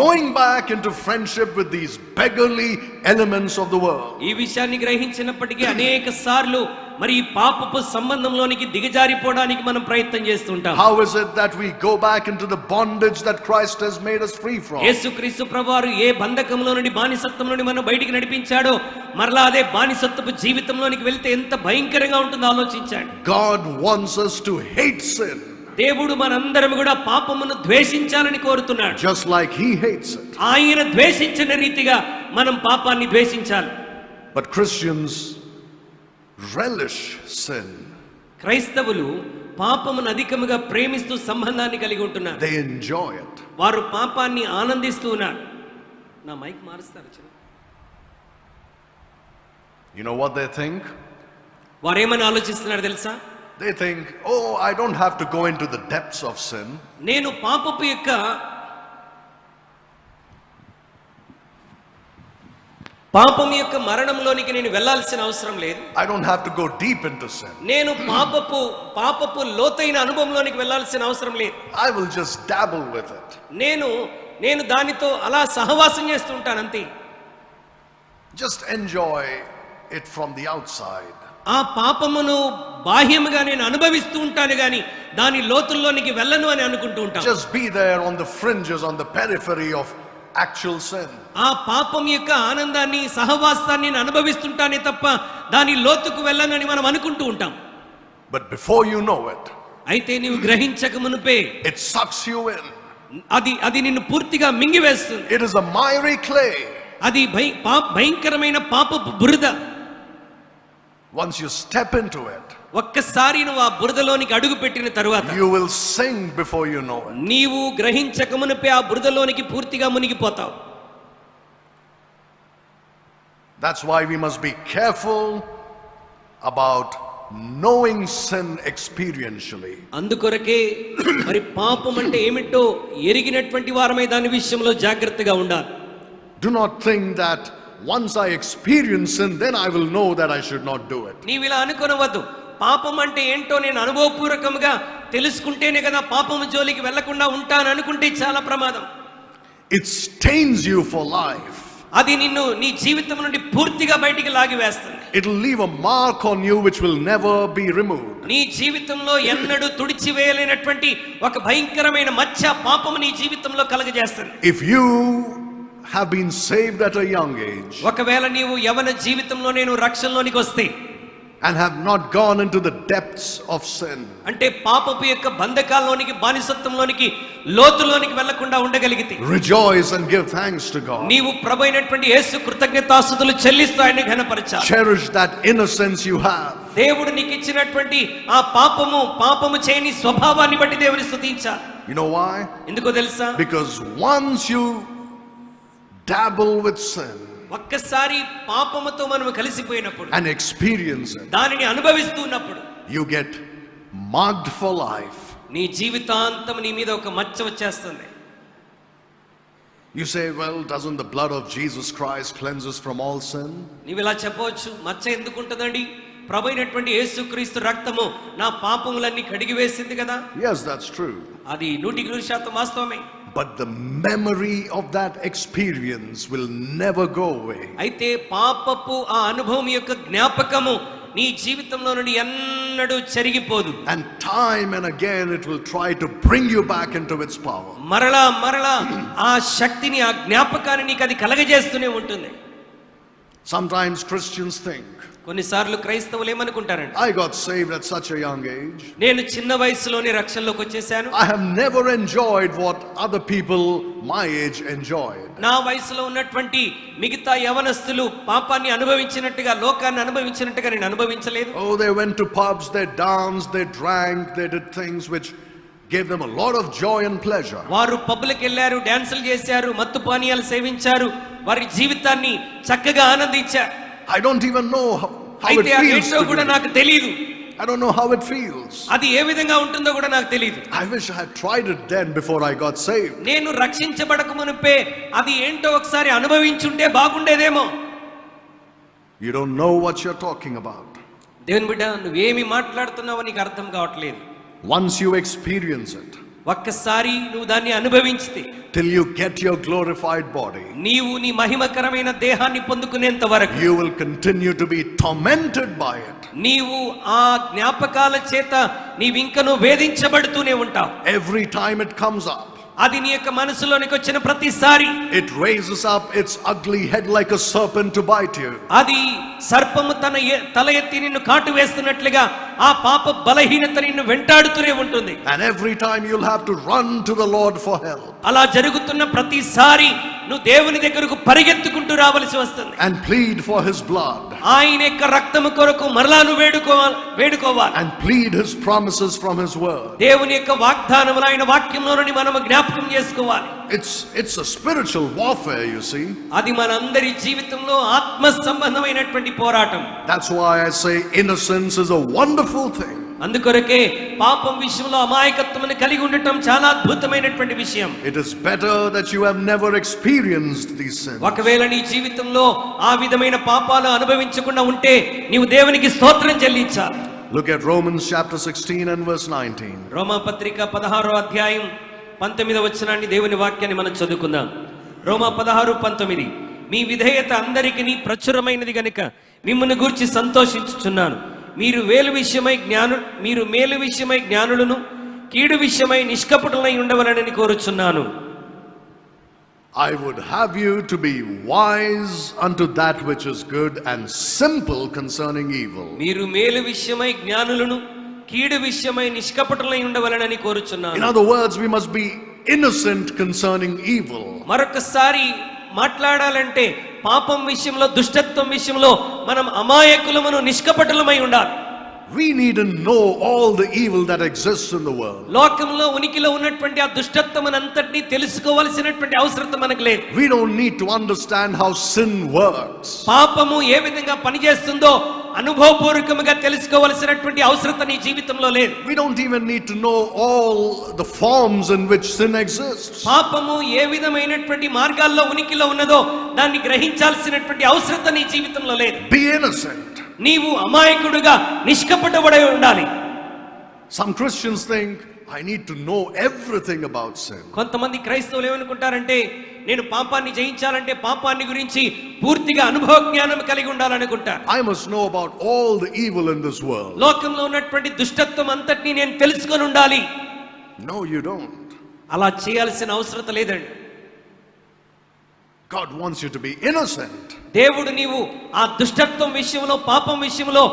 going back into friendship with these beggarly elements of the world. ఈ విషయాన్ని గ్రహించినప్పటికీ అనేక సార్లు మరి ఈ పాపపు సంబంధంలోనికి దిగజారిపోవడానికి మనం ప్రయత్నం చేస్తుంటాం. How is it that we go back into the bondage that Christ has made us free from? యేసుక్రీస్తు ప్రభువారు ఏ బంధకంలో నుండి బానిసత్వం నుండి మనం బయటికి నడిపించాడో మరలా అదే బానిసత్వపు జీవితంలోనికి వెళ్తే ఎంత భయంకరంగా ఉంటుందో ఆలోచించాడు. God wants us to hate sin. దేవుడు మనందరం కూడా పాపమును ద్వేషించాలని కోరుతున్నాడు. Just like he hates it. ఆయన ద్వేషించిన రీతిగా మనం పాపాన్ని ద్వేషించాలి. But Christians relish sin. క్రైస్తవులు పాపమును అధికముగా ప్రేమిస్తూ సంబంధాన్ని కలిగి ఉంటున్నారు. They enjoy it. వారు పాపాన్ని ఆనందిస్తూ ఉన్నారు. నా మైక్ మారుస్తారు. You know what they think? వారు ఏమని ఆలోచిస్తున్నారు తెలుసా? They think, oh, I don't have to go into the depths of sin. నేను పాపపు యొక్క మరణంలోనికి నేను వెళ్ళాల్సిన అవసరం లేదు. I don't have to go deep into sin. నేను పాపపు లోతైన అనుభవంలోనికి వెళ్ళాల్సిన అవసరం లేదు. I will just dabble with it. నేను దానితో అలా సహవాసం చేస్తూ ఉంటాను అంతే. Just enjoy it from the outside. ఆ పాపమును బాహ్యముగా నేను అనుభవిస్తూ ఉంటాను గాని దాని లోతుల్లోనికి వెళ్ళను అని అనుకుంటూ ఉంటాను. Just be there on the fringes, on the periphery of actual sin. ఆ పాపం యొక్క ఆనందాన్ని సహవాసాన్ని నేను అనుభవిస్తుంటానే తప్ప దాని లోతుకు వెళ్ళనని మనం అనుకుంటూ ఉంటాం. But before you know it, అయితే నీవు గ్రహించక మునుపే it sucks you in. అది నిన్ను పూర్తిగా మింగివేస్తుంది. It is a miry clay. అది భయంకరమైన పాపపు బురద. Once you step into it, ఒక్కసారి నువ్వు ఆ బురదలోనికి అడుగు పెట్టిన తరువాత you will sink before you know it. నీవు గ్రహించక మునుపే ఆ బురదలోనికి పూర్తిగా మునిగిపోతావు. That's why we must be careful about knowing sin experientially. అందుకొరకే మరి పాపం అంటే ఏమిటో ఎరిగినటువంటి వారమై దాని విషయంలో జాగ్రత్తగా ఉండాలి. Do not think that once I experience sin, then I will know that I should not do it. నీవు ఇలా అనుకోనవద్దు. పాపం అంటే ఏంటో నేను అనుభవపూర్వకంగా తెలుసుకుంటేనే కదా పాపము జోలికి వెళ్లకుండా ఉంటాను అనుకుంటే చాలా ప్రమాదం. It stains you for life. అది నిన్ను నీ జీవితం నుండి పూర్తిగా బయటికి లాగి వేస్తుంది. It will leave a mark on you which will never be removed. నీ జీవితంలో ఎన్నడూ తుడిచివేయలేనటువంటి ఒక భయంకరమైన మచ్చ పాపము నీ జీవితంలో కలగజేస్తుంది. If you have been saved at a young age ఒకవేళ నీవు యవన జీవితంలో నేను రక్షణలోనికి వస్తే and have not gone into the depths of sin, అంటే పాపపు యొక్క బంధకాల్లోనికి బానిసత్వంలోనికి లోతులోనికి వెళ్లకుండా ఉండగలిగితే rejoice and give thanks to God. నీవు ప్రభువైనటువంటి యేసు కృతజ్ఞతాస్తుతులు చెల్లిస్తూ ఆయన్ని ఘనపరచాలి. Cherish that innocence you have. దేవుడు నీకు ఇచ్చినటువంటి ఆ పాపము చేయని స్వభావాన్ని బట్టి దేవుని స్తుతించాలి. You know why? ఎందుకో తెలుసా? Because once you dabble with sin ఒక్కసారి పాపముతో మనం కలిసిపోయినప్పుడు and experience it, దానిని అనుభవిస్తున్నప్పుడు you get marked for life. నీ జీవితాంతం నీ మీద ఒక మచ్చ వచ్చేస్తుంది. You say, well, doesn't the blood of Jesus Christ cleanse us from all sin? నీవు ఇలా చెప్పవచ్చు, మచ్చ ఎందుకు ఉంటుందండి? ప్రభు అయినటువంటి యేసుక్రీస్తు రక్తము నా పాపములన్నీ కడిగి వేసింది కదా. Yes, that's true. అది 100% వాస్తవమే. But the memory of that experience will never go away. అయితే పాపపు ఆ అనుభవం యొక్క జ్ఞాపకము నీ జీవితంలో నుండి ఎన్నడూ చెరిగిపోదు. And time and again it will try to bring you back into its power. మరలా మరలా ఆ శక్తిని, ఆ జ్ఞాపకాన్ని నీకు అది కలగజేస్తూనే ఉంటుంది. Sometimes Christians think, కొన్నిసార్లు క్రైస్తవులు ఏమనుకుంటారండి, I got saved at such a young age. నేను చిన్న వయసులోనే రక్షణలోకి వచ్చేసాను. I have never enjoyed what other people my age enjoyed. నా వయసులో ఉన్నటువంటి మిగతా యవనస్తులు పాపాన్ని అనుభవించినట్టుగా, లోకాన్ని అనుభవించినట్టుగా నేను అనుభవించలేదు. Oh, they went to pubs, they danced, they drank, they did things which gave them a lot of joy and pleasure. వారు పబ్బులకు వెళ్ళారు, డాన్సులు చేశారు, మత్తు పానీయాలు సేవించారు, వారి జీవితాన్ని చక్కగా ఆనందించారు. I don't even know how it అయితే feels ఏంటో కూడా to నాకు తెలియదు. I don't know how it feels. అది ఏ విధంగా ఉంటుందో కూడా నాకు తెలియదు. I wish I had tried it then before I got saved. నేను రక్షించబడక మునుపే అది ఏంటో ఒకసారి అనుభవించుంటే బాగుండేదేమో. You don't know what you're talking about. దేవుని బిడ్డ, నువ్వేమి మాట్లాడుతున్నావో నీకు అర్థం కావట్లేదు. Once you experience it, ఒక్కసారి నువ్వు దాన్ని అనుభవించితే, till you get your glorified body, నీవు నీ మహిమకరమైన దేహాన్ని పొందుకునేంత వరకు you will continue to be tormented by it. నీవు ఆ జ్ఞాపకాల చేత నీవింకను వేధించబడుతూనే ఉంటావు. Every time it comes up, అది నీ యొక్క మనసులోనికి వచ్చిన ప్రతిసారి it raises up its ugly head like a serpent to bite you. అది సర్పము తల ఎత్తి నిన్ను కాటు వేస్తున్నట్లుగా ఆ పాప బలహీనత నిన్ను వెంటాడుతూనే ఉంటుంది. And every time you'll have to run to the Lord for help. అలా జరుగుతున్న ప్రతిసారి నువ్వు దేవుని దగ్గరకు పరిగెత్తుకుంటూ రావలసి వస్తుంది. And plead for his blood. ఆయన యొక్క రక్తము కొరకు మరలా నువ్వు వేడుకోవాలి. And plead his promises from his word. దేవుని యొక్క వాగ్దానములు, ఆయన వాక్యంలో నుండి మనము జ్ఞాపకం చేసుకోవాలి. It's a spiritual warfare, you see. అది మనందరి జీవితంలో ఆత్మ సంబంధమైనటువంటి పోరాటం. That's why I say innocence is a wonderful thing. అందుకొరకే పాపం విషయంలో అమాయకత్వమును కలిగి ఉండటం చాలా అద్భుతమైనటువంటి విషయం. It is better that you have never experienced these sins. ఒకవేళ నీ జీవితంలో ఆ విధమైన పాపాలు అనుభవించకుండా ఉంటే నీవు దేవునికి స్తోత్రం చెల్లించాలి. Look at Romans chapter 16 and verse 19. రోమా పత్రిక 16వ అధ్యాయం 19వ వచనాన్ని దేవుని వాక్యాన్ని మనం చదువుకుందాం. రోమా 16:19. మీ విధేయత అందరికీ ప్రచురమైనది గనుక మిమ్మును గూర్చి సంతోషించుచున్నాను. మీరు మేలు విషయమై జ్ఞానులను, కీడు విషయమై నిష్కపటులై ఉండవలనని కోరుచున్నాను. I would have you to be wise unto that which is good and simple concerning evil. మీరు మేలు విషయమై జ్ఞానులను, కీడు విషయమై నిష్కపటులై ఉండవలనని కోరుచున్నాను. In other words, we must be innocent concerning evil. మరొకసారి మాట్లాడాలంటే పాపం విషయంలో, దుష్టత్వం విషయంలో మనం అమాయకులమును, నిష్కపటులమై ఉండాలి. We need to know all the evil that exists in the world. లోకంలో ఉనికిలో ఉన్నటువంటి ఆ దుష్టత్వమునంతటిని తెలుసుకోవాల్సినటువంటి అవసరం మనకు లేదు. We don't need to understand how sin works. పాపము ఏ విధంగా పనిచేస్తుందో అనుభవపూర్వకంగా తెలుసుకోవాల్సినటువంటి అవసరం నీ జీవితంలో లేదు. We don't even need to know all the forms in which sin exists. పాపము ఏ విధమైనటువంటి మార్గాల్లో ఉనికిలో ఉన్నదో దాన్ని గ్రహించాల్సినటువంటి అవసరం నీ జీవితంలో లేదు. Be innocent. నీవు అమాయకుడుగా, నిష్కపటబడి ఉండాలి. Some Christians think I need to know everything about sin. కొంతమంది క్రైస్తవులు ఏమనుకుంటారంటే, నేను పాపాన్ని జయించాలంటే పాపాన్ని గురించి పూర్తిగా అనుభవ జ్ఞానం కలిగి ఉండాలనుకుంటారు. I must know about all the evil in this world. లోకంలో ఉన్నటువంటి దుష్టత్వం అంతటిని నేను తెలుసుకొని ఉండాలి. No, you don't. అలా చేయాల్సిన అవసరం లేదండి. God wants you to be innocent. దేవుడు నీవు ఆ దుష్టత్వం విషయంలో, పాపం విషయంలో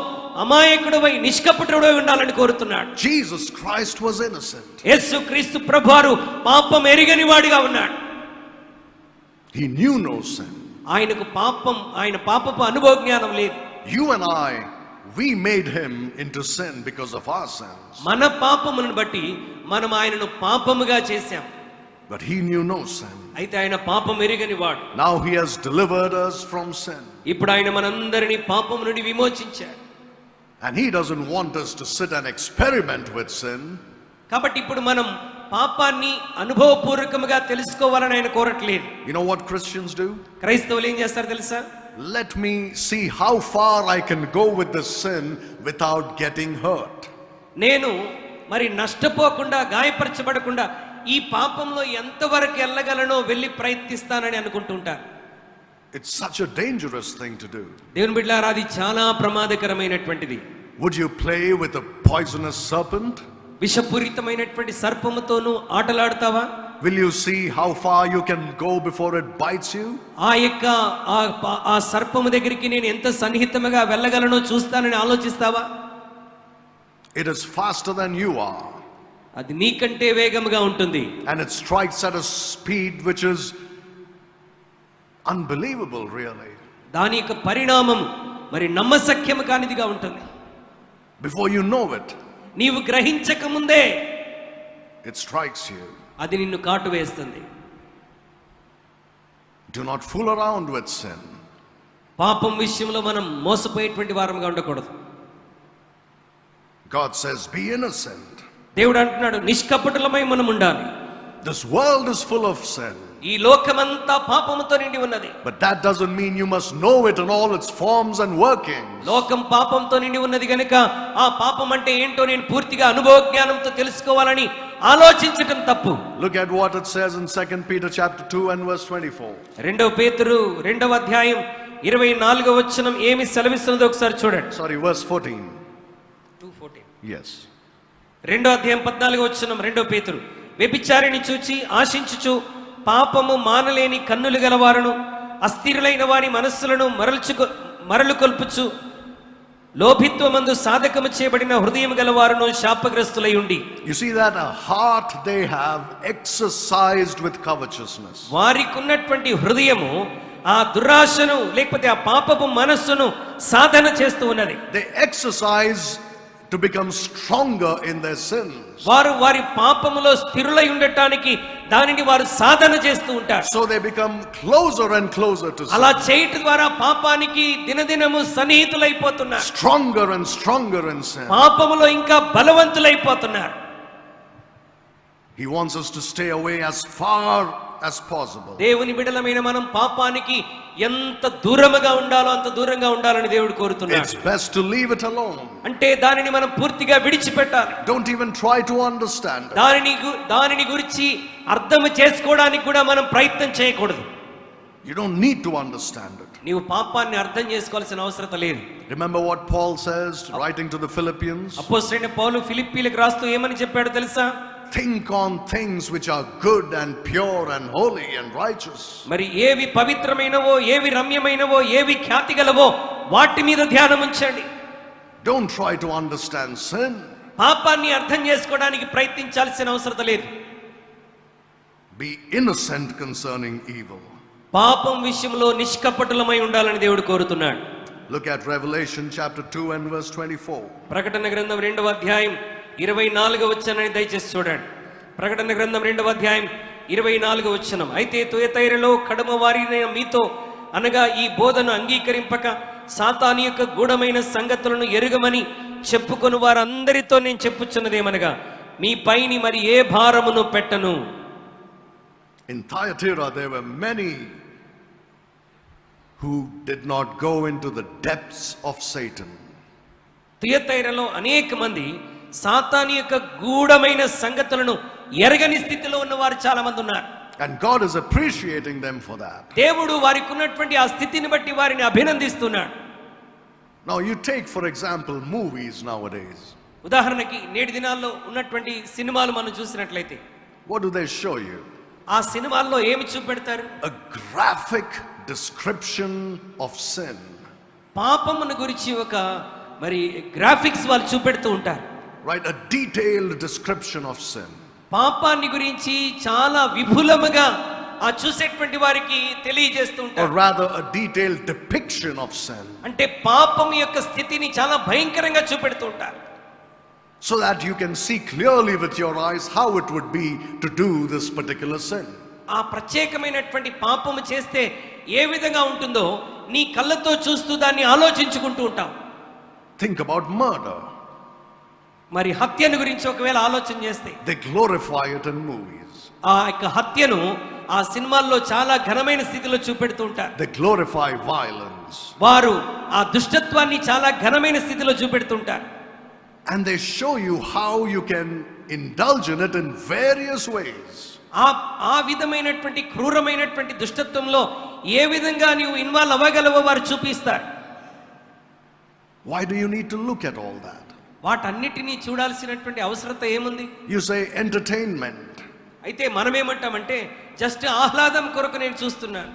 అమాయకుడివై, నిష్కపటుడై ఉండాలని కోరుతున్నాడు. Jesus Christ was innocent. యేసుక్రీస్తు ప్రభువారు పాపం ఎరిగని వాడిగా ఉన్నాడు. He knew no sin. ఆయన పాపపు అనుభవ జ్ఞానం లేదు. You and I, we made him into sin because of our sins. మన పాపములను బట్టి మనం ఆయనను పాపముగా చేశాం. But he knew no sin. అయితే ఆయన పాపం ఎరిగని వాడు. Now he has delivered us from sin. ఇప్పుడు ఆయన మనందరినీ పాపం నుండి విమోచించాడు. And he doesn't want us to sit and experiment with sin. కాబట్టి ఇప్పుడు మనం పాపాన్ని అనుభవపూర్వకంగా తెలుసుకోవాలని ఆయన కోరట్లేదు. You know what Christians do? క్రైస్తవులు ఏం చేస్తారు తెలుసా? Let me see how far I can go with the sin without getting hurt. నేను మరి నష్టపోకుండా, గాయపరచబడకుండా ఈ పాపంలో ఎంతవరకు వెళ్ళగలనో వెళ్ళి ప్రయత్నిస్తానని అనుకుంటుంటారు. It's such a dangerous thing to do. దేవుని బిడ్డలారా, అది చాలా ప్రమాదకరమైనటువంటిది. Would you play with a poisonous serpent? విషపూరితమైనటువంటి సర్పముతోనూ ఆటలాడతావా? Will you see how far you can go before it bites you? ఆ సర్పము దగ్గరికి నేను ఎంత సన్నిహితంగా వెళ్ళగలనో చూస్తానని ఆలోచిస్తావా? It is faster than you are. అది నీకంటే వేగముగా ఉంటుంది. And it strikes at a speed which is unbelievable, really. దాని యొక్క పరిణామం మరి నమ్మశక్యము కానిదిగా ఉంటుంది. Before you know it, నీవు గ్రహించక ముందే it strikes you. అది నిన్ను కాటు వేస్తుంది. Do not fool around with sin. పాపం విషయంలో మనం మోసపోయేటువంటి వారంగా ఉండకూడదు. God says, be innocent. దేవుడు అంటున్నాడు, నిష్కపటులమై మనం ఉండాలి. This world is full of sin. ఈ లోకమంతా పాపముతో నిండి ఉన్నది. But that doesn't mean you must know it in all its forms and workings. లోకం పాపంతో నిండి ఉన్నది గనుక ఆ పాపం అంటే ఏంటో నేను పూర్తిగా అనుభవ జ్ఞానంతో తెలుసుకోవాలని ఆలోచించటం తప్పు. Look at what it says in 2 Peter chapter 2 and verse 24. రెండవ పేతురు 2వ అధ్యాయం 24వ వచనం ఏమి సెలవిస్తున్నదో ఒకసారి చూడండి. Sorry, verse 14. 2:14. Yes. 2వ అధ్యాయం 14వ వచనం, రెండవ పేతురు, వ్యభిచారిని చూచి ఆశించుచు పాపము మానలేని కన్నులు గలవారును అస్థిరులైన వారి మనస్సులను మరలు కొల్పుచు లోభిత్వమందు సాధకము చేయబడిన హృదయం గలవారును శాపగ్రస్తులై ఉండి. You see that a heart they have exercised with covetousness. వారికి ఉన్నటువంటి హృదయము ఆ దురాశను లేకపోతే ఆ పాపపు మనస్సును సాధన చేస్తూ ఉన్నది. They exercise to become stronger in their sins. వారు వారి పాపములో స్థిరులై ఉండటానికి దానిని వారు సాధన చేస్తూ ఉంటారు. So they become closer and closer to sin. అలా చేయటం ద్వారా పాపానికి దినదినము సన్నిహితులైపోతున్నారు. Stronger and stronger in sin. పాపములో ఇంకా బలవంతులైపోతున్నారు. He wants us to stay away as far as possible. దేవుని బిడ్డలమైన మనం పాపానికి ఎంత దూరముగా ఉండాలో అంత దూరంగా ఉండాలని దేవుడు కోరుతున్నాడు. It's best to leave it alone. అంటే దానిని మనం పూర్తిగా విడిచిపెట్టాలి. Don't even try to understand it. దానిని గురించి అర్థం చేసుకోవడానికి కూడా మనం ప్రయత్నం చేయకూడదు. You don't need to understand it. నీవు పాపాన్ని అర్థం చేసుకోవాల్సిన అవసరం లేదు. Remember what Paul says writing to the Philippians? అపోస్తలుడైన పౌలు ఫిలిప్పీలకు రాస్తూ ఏమని చెప్పాడో తెలుసా? Think on things which are good and pure and holy and righteous. మరి ఏవి పవిత్రమైనవో, ఏవి రమ్యమైనవో, ఏవి ఖ్యాతి గలవో వాటి మీద ధ్యానం ఉంచండి. Don't try to understand sin. పాపాన్ని అర్థం చేసుకోవడానికి ప్రయత్నించాల్సిన అవసరం లేదు. Be innocent concerning evil. పాపం విషయంలో నిష్కపటులమై ఉండాలని దేవుడు కోరుతున్నాడు. Look at Revelation chapter 2 and verse 24. ప్రకటన గ్రంథం 2వ అధ్యాయం 24వ వచనాన్ని దయచేసి చూడండి. ప్రకటన గ్రంథం 2వ అధ్యాయం 24వ వచనం, అయితే తుయతైరలో కడమ వారిన మీతో అనగా ఈ బోధను అంగీకరింపక సాతాను యొక్క గూఢమైన సంగతులను ఎరుగమని చెప్పుకొని వారందరితో నేను చెప్పుచున్నదేమనగా మీ పైని మరి ఏ భారమును పెట్టను. In Thyatira there were many who did not go into the depths of Satan. తుయతైరలో అనేక మంది సాతాను యొక్క గూఢమైన సంగతులను ఎరగని స్థితిలో ఉన్నవారు చాలా మంది ఉన్నారు. And God is appreciating them for that. దేవుడు వారికి ఉన్నటువంటి ఆ స్థితిని బట్టి వారిని అభినందిస్తున్నాడు. Now you take for example movies nowadays. ఉదాహరణకి నేటి దినాల్లో ఉన్నటువంటి సినిమాలు మనం చూసినట్లయితే What do they show you? ఆ సినిమాల్లో ఏమి చూపెడతారు? A graphic description of sin. పాపమును గురించి ఒక మరి గ్రాఫిక్స్ వాళ్ళు చూపెడుతూ ఉంటారు. Right, a detailed description of sin. పాపాన్ని గురించి చాలా విపులముగా ఆ చూసేటువంటి వారికి తెలియజేస్తూ Or ఉంటారు. rather a detailed depiction of sin. అంటే పాపం యొక్క స్థితిని చాలా భయంకరంగా చూపెడుతూ ఉంటారు. So that you can see clearly with your eyes how it would be to do this particular sin. ఆ ప్రత్యేకమైనటువంటి పాపము చేస్తే ఏ విధంగా ఉంటుందో నీ కళ్ళతో చూస్తూ దాన్ని ఆలోచించుకుంటూ ఉంటాం. Think about murder. మరి హత్యను గురించి ఒకవేళ ఆలోచన చేస్తే they glorify it in movies. ఆ యొక్క హత్యను ఆ సినిమాల్లో చాలా ఘనమైన స్థితిలో చూపెడుతూ ఉంటారు. They glorify violence. వారు ఆ దుష్టత్వాన్ని చాలా ఘనమైన స్థితిలో చూపెడుతుంటారు. And they show you how you can indulge in it in various ways. ఆ విధమైనటువంటి క్రూరమైనటువంటి దుష్టత్వంలో ఏ విధంగా నీవు ఇన్వాల్వ్ అవ్వగలవో వారు చూపిస్తారు. Why do you need to look at all that? వాటన్నిటినీ చూడాల్సినటువంటి అవసరత ఏముంది? You say entertainment. అయితే మనమేమంటామంటే జస్ట్ ఆహ్లాదం కొరకు నేను చూస్తున్నాను.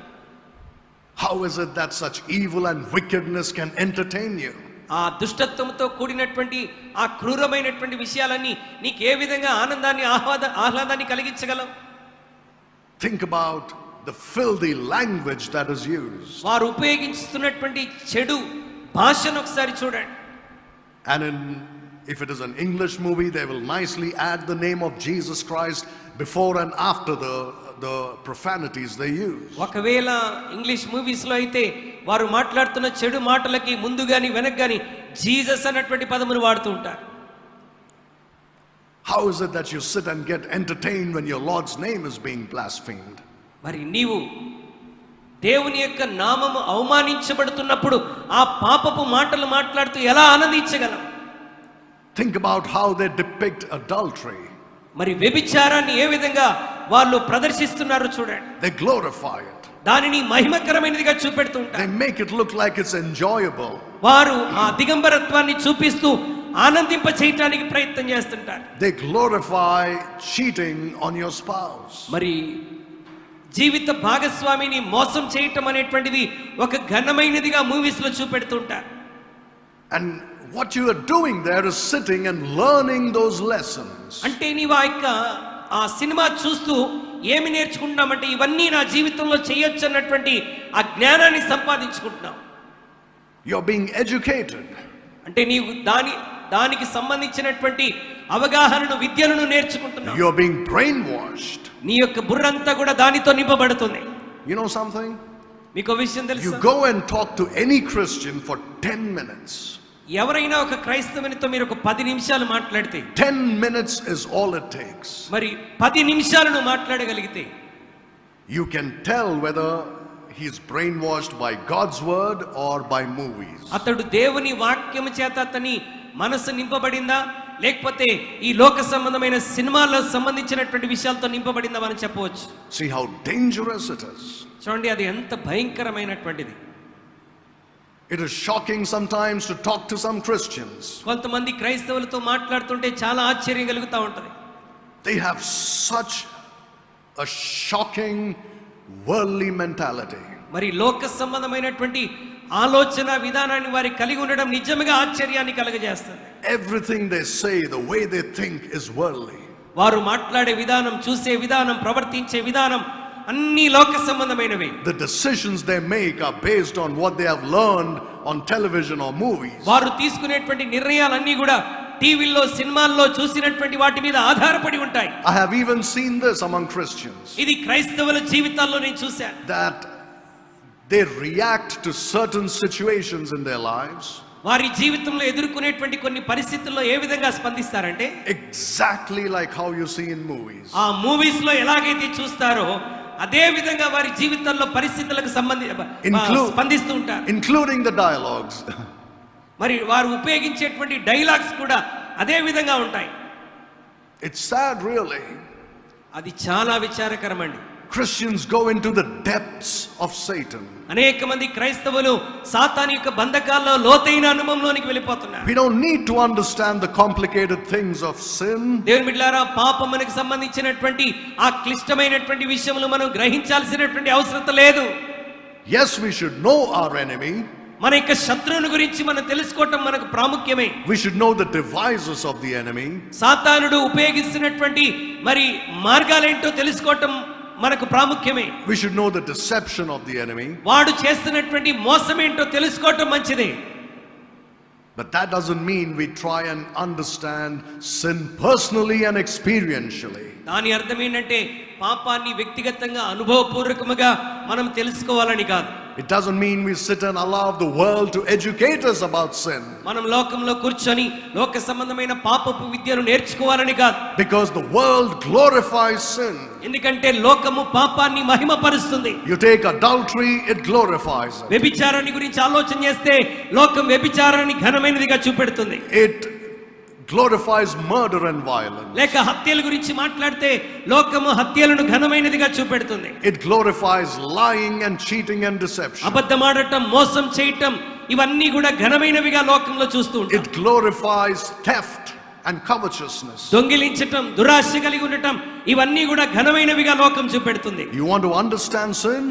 How is it that such evil and wickedness can entertain you? ఆ దుష్టత్వంతో కూడినటువంటి ఆ క్రూరమైనటువంటి విషయాలన్నీ నీకు ఏ విధంగా ఆనందాన్ని ఆహ్లాదాన్ని కలిగించగలవు? Think about the filthy language that is used. వారు ఉపయోగిస్తున్నటువంటి చెడు భాషను ఒకసారి చూడండి. And if it is an English movie, they will nicely add the name of Jesus Christ before and after the profanities they use. ఒకవేళ English movies లో అయితే వారు మాట్లాడుతున్న చెడు మాటలకి ముందు గాని వెనక గాని జీసస్ అన్నటువంటి పదమును వాడుతూ ఉంటారు. How is it that you sit and get entertained when your Lord's name is being blasphemed? మరి నీవు దేవుని యొక్క నామము అవమానించబడుతున్నప్పుడు ఆ పాపపు మాటలు మాట్లాడుతూ ఎలా ఆనందించగలం? Think about how they depict adultery. మరి వ్యభిచారాన్ని ఏ విధంగా వాళ్ళు ప్రదర్శిస్తున్నారో చూడండి. They glorify it. దానిని మహిమకరమైనదిగా చూపెడుతూ ఉంటారు. They make it look like it's enjoyable. వారు ఆ దిగంబరత్వాన్ని చూపిస్తూ ఆనందింప చేయడానికి ప్రయత్నం చేస్తుంటారు. They glorify cheating on your spouse. మరి జీవిత భాగస్వామిని మోసం చేయటం అనేటువంటిది ఒక ఘనమైనదిగా మూవీస్ లో చూపెడుతుంటారు. And what you are doing there is sitting and learning those lessons. అంటే నీవు ఆ సినిమా చూస్తూ ఏమి నేర్చుకుంటున్నామంటే ఇవన్నీ నా జీవితంలో చేయొచ్చు అన్నటువంటి ఆ జ్ఞానాన్ని సంపాదించుకుంటున్నావు. You're being educated. అంటే నీవు దానికి సంబంధించినటువంటి అవగాహనను విద్యను నేర్చుకుంటున్నావు. You're being brainwashed. నీ యొక్క బుర్రంతా కూడా దానితో నింపబడుతుంది. You know something? మీకు విషయం తెలుసు? You go and talk to any Christian for 10 minutes. ఎవరైనా ఒక క్రైస్తవునితో మీరు ఒక 10 నిమిషాలు మాట్లాడితే 10 minutes is all it takes. మరి 10 నిమిషాలను మాట్లాడగలిగితే You can tell whether he's brainwashed by God's word or by movies. అతడు దేవుని వాక్యము చేత అతని మనసు నింపబడిందా లేకపోతే ఈ లోక సంబంధమైన సినిమాలకు సంబంధించినటువంటి విషయాలతో నింపబడిందా అని చెప్పవచ్చు. See how dangerous it is. చూడండి అది ఎంత భయంకరమైనటువంటిది. It is shocking sometimes to talk to some Christians. కొంతమంది క్రైస్తవులతో మాట్లాడుతుంటే చాలా ఆశ్చర్యం కలుగుతూ ఉంటుంది. They have such a shocking worldly mentality. మరి లోక సంబంధమైనటువంటి ఆలోచన విధానాన్ని వారి కలిగి ఉండడం నిజంగా ఆశ్చర్యాన్ని కలుగజేస్తుంది. Everything they say, the way they think is worldly. వారు మాట్లాడే విధానం, చూసే విధానం, ప్రవర్తించే విధానం అన్ని లోక సంబంధమైనవి. The decisions they make are based on what they have learned on television or movies. వారు తీసుకునేటువంటి నిర్ణయాలన్నీ కూడా టీవీల్లో సినిమాల్లో చూసినటువంటి వాటి మీద ఆధారపడి ఉంటాయి. I have even seen this among Christians. ఇది క్రైస్తవుల జీవితాల్లో నేను చూశాను. That they react to certain situations in their lives వారి జీవితంలో ఎదుర్కొనేటువంటి కొన్ని పరిస్థితుల్లో ఏ విధంగా స్పందిస్తారంటే exactly like how you see in movies. ఆ మూవీస్ లో ఎలాగైతే చూస్తారో అదే విధంగా వారి జీవితాల్లో పరిస్థితులకు స్పందిస్తూ ఉంటారు. Including the dialogues. మరి వారు ఉపయోగించేటువంటి డైలాగ్స్ కూడా అదే విధంగా ఉంటాయి. It's sad really. అది చాలా విచారకరమండి. Christians go into the depths of Satan. అనేక మంది క్రైస్తవులు సాతాను యొక్క బంధకాల్లో లోతైన అనుభవంలోనికి వెళ్ళిపోతున్నారు. We don't need to understand the complicated things of sin. దేవుని బిడ్డలారా, పాపమునకు సంబంధించినటువంటి ఆ క్లిష్టమైనటువంటి విషయములు మనం గ్రహించాల్సినటువంటి అవసరం లేదు. Yes, we should know our enemy. మన యొక్క శత్రువుని గురించి మనం తెలుసుకోవటం మనకు ప్రాముఖ్యమే. We should know the devices of the enemy. సాతానుడు ఉపయోగిస్తున్నటువంటి మరి మార్గాలేంటో తెలుసుకోవటం మనకు ప్రాముఖ్యమే. We should know the deception of the enemy. వాడు చేస్తున్నటువంటి మోసం ఏంటో తెలుసుకోవటం మంచిదే. But that doesn't mean we try and understand sin personally and experientially. దాని అర్థం ఏంటంటే పాపాన్ని వ్యక్తిగతంగా అనుభవపూర్వకముగా మనం తెలుసుకోవాలని కాదు. It doesn't mean we sit and allow the world to educate us about sin. మనం లోకంలో కూర్చొని లోక సంబంధమైన పాపపు విద్యను నేర్చుకోవాలని కాదు. Because the world glorifies sin. ఎందుకంటే లోకము పాపాన్ని మహిమపరుస్తుంది. You take adultery, it glorifies it. వ్యభిచారాన్ని గురించి ఆలోచన చేస్తే లోకం వ్యభిచారాన్ని ఘనమైనదిగా చూపెడుతుంది. It glorifies murder and violence. లేక హత్యల గురించి మాట్లాడితే లోకము హత్యలను ఘనమైనదిగా చూపెడుతుంది. It glorifies lying and cheating and deception. అబద్ధమాడటం, మోసం చేయటం ఇవన్నీ కూడా ఘనమైనవిగా లోకంలో చూస్తూ ఉంటాం. It glorifies theft and covetousness. దొంగిలించటం, దురాశ కలిగి ఉండటం ఇవన్నీ కూడా ఘనమైనవిగా లోకం చూపెడుతుంది. You want to understand sin?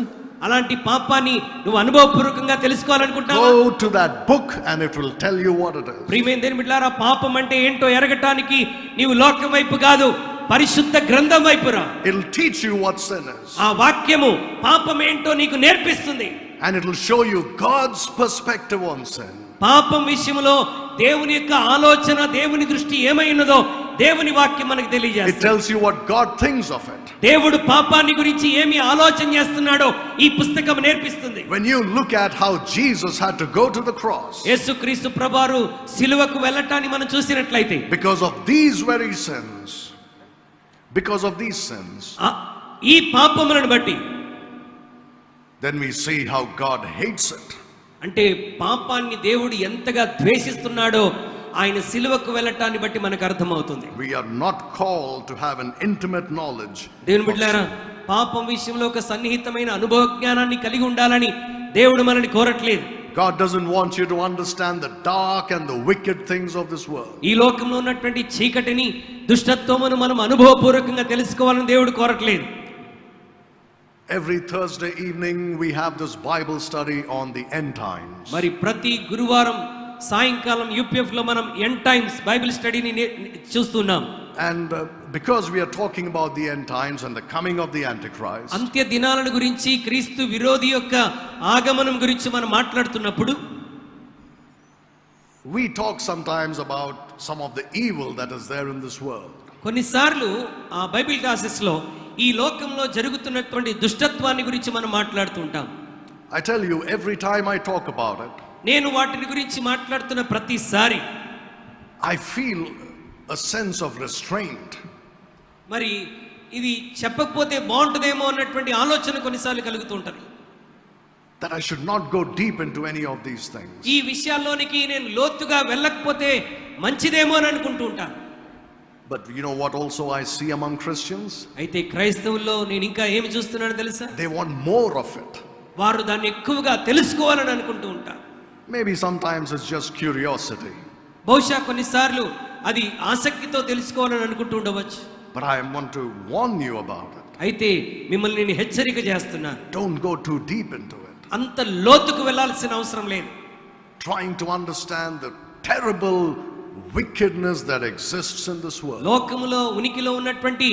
అలాంటి పాపాన్ని నువ్వు అనుభవపూర్వకంగా తెలుసుకోవాలనుకుంటావా? Go to that book and it will tell you what it is. ప్రియమైన దేవుని బిడ్డలారా, పాపం అంటే ఏంటో ఎరగటానికి నీవు లోకం వైపు కాదు, పరిశుద్ధ గ్రంథం వైపు రా. It'll teach you what sin is. ఆ వాక్యము పాపం ఏంటో నీకు నేర్పిస్తుంది. And it'll show you God's perspective on sin. పాపం విషయంలో దేవుని యొక్క ఆలోచన, దేవుని దృష్టి ఏమై ఉన్నదో దేవుని వాక్యం మనకు It తెలియజేస్తుంది. tells you what God thinks of it. దేవుడు పాపాన్ని గురించి ఏమి ఆలోచన చేస్తున్నాడో ఈ పుస్తకం నేర్పిస్తుంది. When you look at how Jesus had to go to the cross యేసుక్రీస్తు ప్రభువారు సిలువకు వెళ్ళటాన్ని మనం చూసినట్లయితే because of these very sins, because of these sins, ఈ పాపములను బట్టి then we see how God hates it. అంటే పాపాన్ని దేవుడు ఎంతగా ద్వేషిస్తున్నాడో ఆయన సిలువకు వెళ్ళటాన్ని బట్టి మనకు అర్థమవుతుంది. We are not called to have an intimate knowledge. దేవుని బిడ్డలారా, పాపం విషయంలో ఒక సన్నిహితమైన అనుభవ జ్ఞానాన్ని కలిగి ఉండాలని దేవుడు మనల్ని కోరట్లేదు. God doesn't want you to understand the dark and the wicked things of this world. ఈ లోకంలో ఉన్నటువంటి చీకటిని, దుష్టత్వమును మనం అనుభవపూర్వకంగా తెలుసుకోవాలని దేవుడు కోరట్లేదు. Every Thursday evening we have this Bible study on the end times. మరి ప్రతి గురువారం సాయంకాలం యూపీఎఫ్ లో మనం ఎండ్ టైమ్స్ బైబిల్ స్టడీని చూస్తున్నాం. And because we are talking about the end times and the coming of the Antichrist, అంత్య దినాలను గురించి, క్రీస్తు విరోధి యొక్క ఆగమనం గురించి మనం మాట్లాడుతున్నప్పుడు we talk sometimes about some of the evil that is there in this world. కొన్నిసార్లు ఆ బైబిల్ క్లాసెస్ లో ఈ లోకంలో జరుగుతున్నటువంటి దుష్టత్వాన్ని గురించి మనం మాట్లాడుతూ ఉంటాం. I tell you, every time I talk about it, నేను వాటిని గురించి మాట్లాడుతున్న ప్రతిసారి I feel a sense of restraint. మరి ఇది చెప్పకపోతే బాగుంటుందేమో అన్నటువంటి ఆలోచన కొన్నిసార్లు కలుగుతూ ఉంటుంది. That I should not go deep into any of these things. ఈ విషయాల్లోనికి నేను లోతుగా వెళ్ళకపోతే మంచిదేమో అని అనుకుంటూ ఉంటాను. But you know what also I see among Christians? అయితే క్రైస్తవుల్లో నేను ఇంకా ఏమి చూస్తున్నానో తెలుసా? They want more of it. వారు దాన్ని ఎక్కువగా తెలుసుకోవాలని అనుకుంటూ ఉంటారు. Maybe sometimes it's just curiosity. బహుశా కొన్నిసార్లు అది ఆసక్తితో తెలుసుకోవాలని అనుకుంటూ ఉండవచ్చు. But I want to warn you about it. అయితే మిమ్మల్ని నేను హెచ్చరిక చేస్తున్నాను. Don't go too deep into it. అంత లోతుకు వెళ్ళాల్సిన అవసరం లేదు. Trying to understand the terrible wickedness that exists in this world. లోకములో ఉనికిలో ఉన్నటువంటి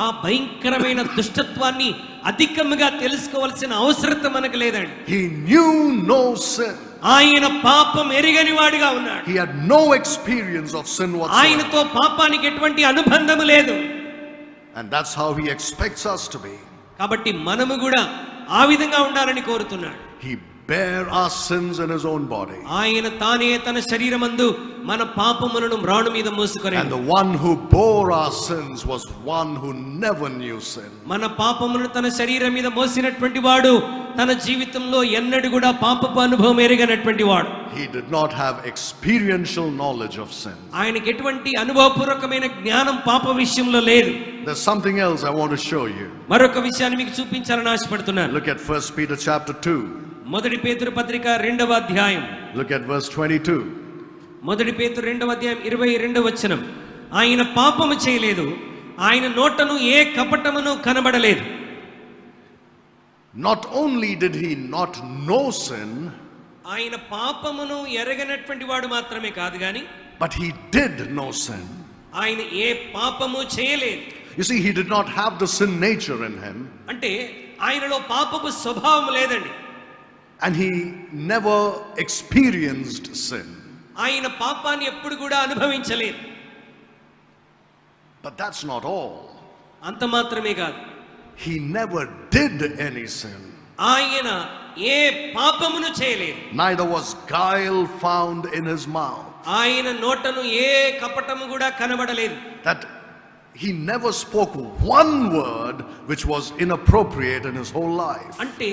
ఆ భయంకరమైన దుష్టత్వాన్ని అధికముగా తెలుసుకోవాల్సిన అవసరత మనకు లేదండి. He knew no sin. ఆయన పాపం ఎరిగని వాడిగా ఉన్నాడు. He had no experience of sin whatsoever. ఆయనతో పాపానికి ఎటువంటి అనుబంధము లేదు. And that's how he expects us to be. కాబట్టి మనము కూడా ఆ విధంగా ఉండాలని కోరుతున్నాడు. He bare our sins in his own body. ఆయన తానే తన శరీరమందు మన పాపములను మ్రాణు మీద మోసుకొనెను. And the one who bore our sins was one who never knew sin. మన పాపములను తన శరీరం మీద మోసినటువంటి వాడు తన జీవితంలో ఎన్నడూ కూడా పాపపు అనుభవం ఎరగనటువంటి వాడు. He did not have experiential knowledge of sin. ఆయనకి ఎటువంటి అనుభవపూర్వకమైన జ్ఞానం పాప విషయంలో లేదు. There's something else I want to show you. మరొక విషయాన్ని మీకు చూపించాలని ఆశపడుతున్నాను. Look at 1 Peter chapter 2. మొదటి పేతురు పత్రిక 2వ అధ్యాయం. Look at verse 22. మొదటి పేతురు 2వ అధ్యాయం 22వ వచనం. ఆయన పాపము చేయలేదు, ఆయన నోటను ఏ కపటమును కనబడలేదు. Not only did he not know sin, ఆయన పాపమును ఎరగనటువంటి వాడు మాత్రమే కాదు గాని, but he did know sin. ఆయన ఏ పాపము చేయలేదు. You see, he did not have the sin nature in him. అంటే ఆయనలో పాపపు స్వభావం లేదండి. And he never experienced sin. ఆయన పాపాన్ని ఎప్పుడు కూడా అనుభవించలేదు. But that's not all. అంత మాత్రమే కాదు, He never did any sin. ఆయన ఏ పాపమును చేయలేదు. Neither was guile found in his mouth. ఆయన నోటను ఏ కపటము కూడా కనబడలేదు. That he never spoke one word which was inappropriate in his whole life. అంటే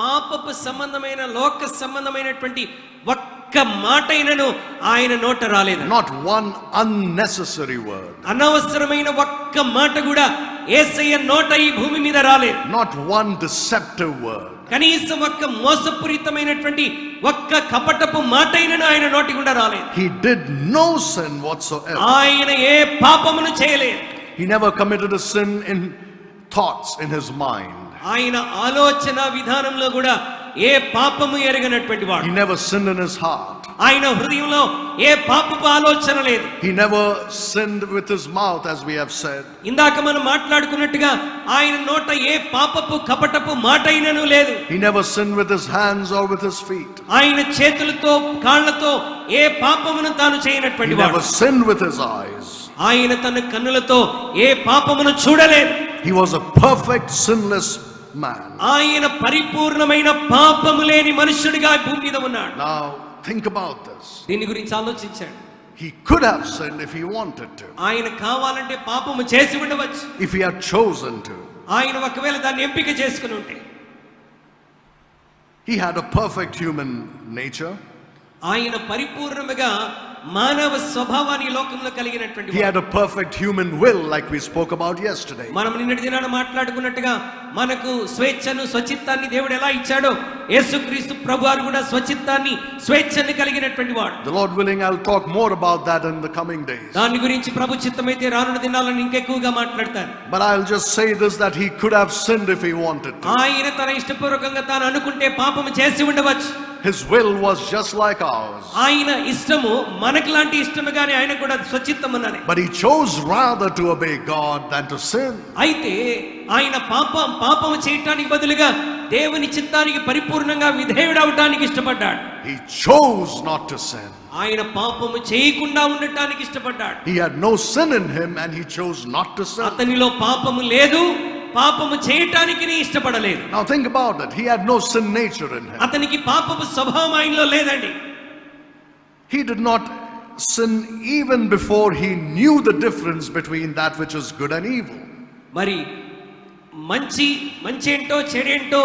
పాపపు సంబంధమైన లోక సంబంధమైనటువంటి ఒక్క మాటైనను ఆయన నోట రాలేదు. Not one unnecessary word. అనవసరమైన ఒక్క మాట కూడా యేసయ్య నోట ఈ భూమి మీద రాలేదు. Not one deceptive word. కనీసం ఒక్క మోసపూరితమైనటువంటి ఒక్క కపటపు మాటైనను ఆయన నోటి గుండా రాలేదు. He did no sin whatsoever. ఆయన ఏ పాపమును చేయలేదు. He never committed a sin in thoughts in his mind. ఆయన ఆలోచన విధానంలో కూడా ఏ పాపము ఎరగనటువంటి వాడు. He never sinned in his heart. ఆయన హృదయంలో ఏ పాపపు ఆలోచన లేదు. He never sinned with his mouth, as we have said. ఇందాక మనం మాట్లాడుకున్నట్టుగా ఆయన నోట ఏ పాపపు కపటపు మాట అయినను లేదు. He never sinned with his hands or with his feet. ఆయన చేతులతో కాళ్ళతో ఏ పాపమును తాను చేయనటువంటి He వాడు. never sinned with his eyes. ఆయన తన కన్నులతో ఏ పాపమును చూడలేదు. He was a perfect sinless man. ఆయన పరిపూర్ణమైన పాపము లేని మనుష్యుడిగా భూమి మీద ఉన్నాడు. Now think about this. దీని గురించి ఆలోచించాడు. He could have sinned if he wanted to. ఆయన కావాలంటే పాపము చేసి ఉండవచ్చు. If he had chosen to. ఆయన ఒకవేళ దాన్ని ఎంపిక చేసుకుని ఉంటే. He had a perfect human nature. ఆయన పరిపూర్ణముగా మానవ స్వభావాన్ని ఈ లోకంలో కలిగినటువంటి He had a perfect human will, like we spoke about yesterday. మనం నిన్నటి దినాన మాట్లాడుకున్నట్టుగా మనకు స్వేచ్ఛను స్వచిత్తాన్ని దేవుడు ఎలా ఇచ్చాడో యేసుక్రీస్తు ప్రభువారు కూడా స్వచిత్తాన్ని స్వేచ్ఛని కలిగినటువంటి వాడు. The Lord willing, I'll talk more about that in the coming days. దాని గురించి ప్రభు చిత్తమైతే రానున్న దినాలను ఇంకెక్కువగా మాట్లాడతారు. But I'll just say this, that he could have sinned if he wanted to. ఆయన తన ఇష్టపూర్వకంగా తాను అనుకుంటే పాపము చేసి ఉండవచ్చు. His will was just like ours. ఆయన ఇష్టము మనకి లాంటి ఇష్టముగానే ఆయన కూడా స్వచిత్తం ఉన్నది. But he chose rather to obey God than to sin. అయితే ఆయన పాపము చేయటానికి బదులుగా దేవుని చిత్తానికి పరిపూర్ణంగా విధేయుడవటానికి ఇష్టపడ్డాడు. He chose not to sin. ఆయన పాపము చేయకుండా ఉండటానికి ఇష్టపడ్డాడు. He had no sin in him and he chose not to sin. అతనిలో పాపము లేదు, పాపము చేయటానికి ఇష్టపడలేదు. Now think about it. He had no sin nature in him. అతనికి పాపపు స్వభావం ఆయనలో లేదండి. He did not sin even before he knew the difference between that which is good and evil. మరి మంచి ఏంటో చెడేంటో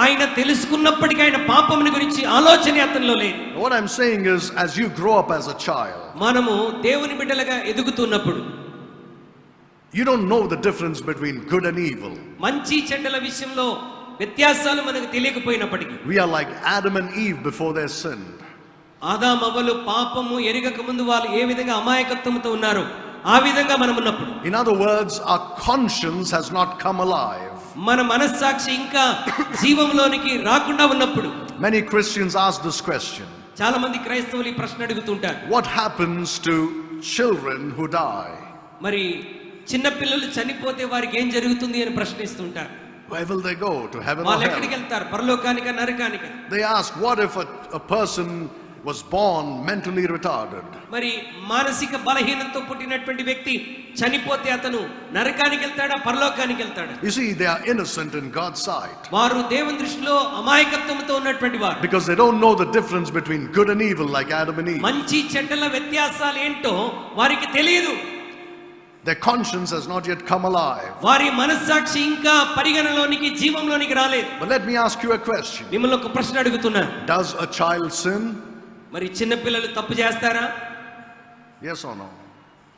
ఆయన తెలుసుకున్నప్పటికీ ఆయన పాపముని గురించి ఆలోచన అతనిలో లేదు. What I'm saying is, as you grow up as a child, మనము దేవుని బిడ్డలుగా ఎదుగుతున్నప్పుడు you don't know the difference between good and evil. మంచి చెడ్డల విషయంలో వ్యత్యాసాలు మనకు తెలియకపోయినప్పటికీ We are like Adam and Eve before they sinned. ఆదాము అవ్వలు పాపము ఎరగక ముందు వాళ్ళు ఏ విధంగా అమాయకత్వంతో ఉన్నారో ఆ విధంగా మనం ఉన్నప్పుడు. In other words, our conscience has not come alive. మన మనస్సాక్షి ఇంకా జీవంలోనికి రాకుండా ఉన్నప్పుడు. Many Christians ask this question. చాలా మంది క్రైస్తవులు ఈ ప్రశ్న అడుగుతుంటారు. What happens to children who die? మరి చిన్న పిల్లలు చనిపోతే వారికి ఏం జరుగుతుంది అని ప్రశ్నిస్తుంటారు. Where will they go? To heaven or వాళ్ళు ఎక్కడికి hell? వెళ్తారు? పరలోకానిక నరకానిక? They ask, what if a person was born mentally retarded? మరి మానసిక బలహీనతతో పుట్టినటువంటి వ్యక్తి చనిపోతే అతను నరకానికి వెళ్తాడా, పరలోకానికి వెళ్తాడా? You see, they are innocent in God's sight. వారు దేవుని దృష్టిలో అమాయకత్వంతో ఉన్నటువంటి వారు. Because they don't know the difference between good and evil, like Adam and Eve. మంచి చెడ్డల వ్యత్యాసాలు ఏంటో వారికి తెలియదు. Their conscience has not yet come alive. వారి మనస్సాక్షి ఇంకా పరిగణలోనికి జీవంలోనికి రాలేదు. But let me ask you a question. మిమ్మల్ని ఒక ప్రశ్న అడుగుతున్నా. Does a child sin? మరి చిన్న పిల్లలు తప్పు చేస్తారా? Yes or no?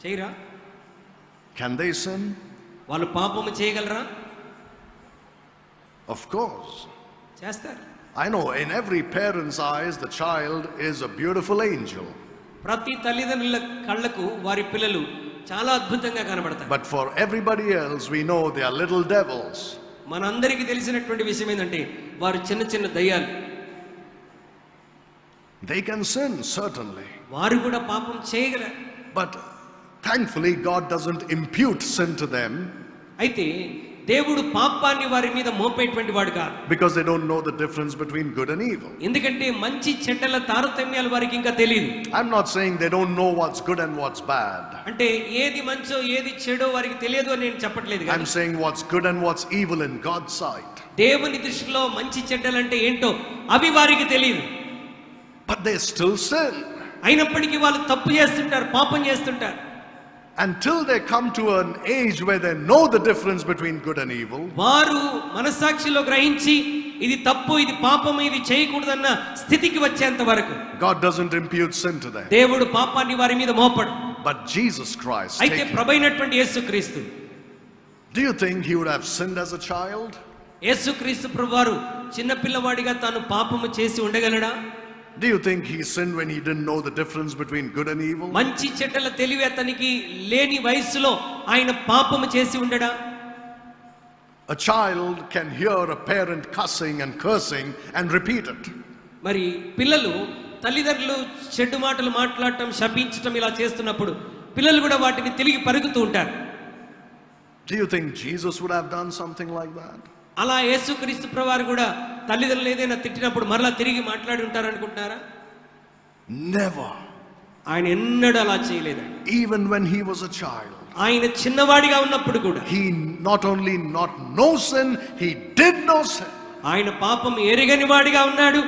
చేయరా? Can they sin? వాళ్ళు పాపము చేయగలరా? Of course. చేస్తారు. I know in every parent's eyes the child is a beautiful angel. ప్రతి తల్లిదండ్రుల కళ్ళకు వారి పిల్లలు చాలా అద్భుతంగా కనబడతారు. But for everybody else we know they are little devils. మనందరికీ తెలిసినటువంటి విషయం ఏంటంటే వారు చిన్న చిన్న దయ్యాలు. They can sin, certainly. వారు కూడా పాపం చేయగలరు. But thankfully God doesn't impute sin to them. అయితే దేవుడు పాపాన్ని వారి మీద మోపేటువంటి వాడు కాదు. Because they don't know the difference between good and evil. ఎందుకంటే మంచి చెడ్డల తారతమ్యాలు వారికి ఇంకా తెలియదు. I'm not saying they don't know what's good and what's bad. అంటే ఏది మంచో ఏది చెడో వారికి తెలియదు అని నేను చెప్పట్లేదు. I'm saying what's good and what's evil in God's sight. దేవుని దృష్టిలో మంచి చెడ్డలంటే ఏంటో అవి వారికి తెలియదు. But they still sin. అయినప్పటికీ వాళ్ళు తప్పు చేస్తుంటారు, పాపం చేస్తుంటారు. Until they come to an age where they know the difference between good and evil. వారు మనస్సాక్షిలో గ్రహించి ఇది తప్పు, ఇది పాపము, ఇది చేయకూడదన్న స్థితికి వచ్చేంత వరకు God doesn't impute sin to them. దేవుడు పాపాన్ని వారి మీద మోపడు. But Jesus Christ, అయితే ప్రభువైనటువంటి యేసుక్రీస్తు, do you think he would have sinned as a child? యేసుక్రీస్తు ప్రభువారు చిన్న పిల్లవాడిగా తాను పాపము చేసి ఉండగలడా? Do you think he sinned when he didn't know the difference between good and evil? మంచి చెడ్డల తెలివి అతనికి లేని వయసులో ఆయన పాపము చేసి ఉండడా? A child can hear a parent cussing and cursing and repeat it. మరి పిల్లలు తల్లిదండ్రులు చెడ్డు మాటలు మాట్లాడటం, శపించటం ఇలా చేస్తున్నప్పుడు పిల్లలు కూడా వాటిని తిరిగి పరుగుతూ ఉంటారు. Do you think Jesus would have done something like that? అలా యేసుక్రీస్తు ప్రభువారు కూడా తల్లిదండ్రులు ఏదైనా తిట్టినప్పుడు మరలా తిరిగి మాట్లాడి ఉంటారు అనుకుంటున్నారా? Never. ఆయన ఎన్నడూ అలా చేయలేదండి. Even when he was a child, ఆయన చిన్నవాడిగా ఉన్నప్పుడు కూడా he not only not know sin, he did know sin. ఆయన పాపం ఎరగని వాడిగా ఉన్నాడు,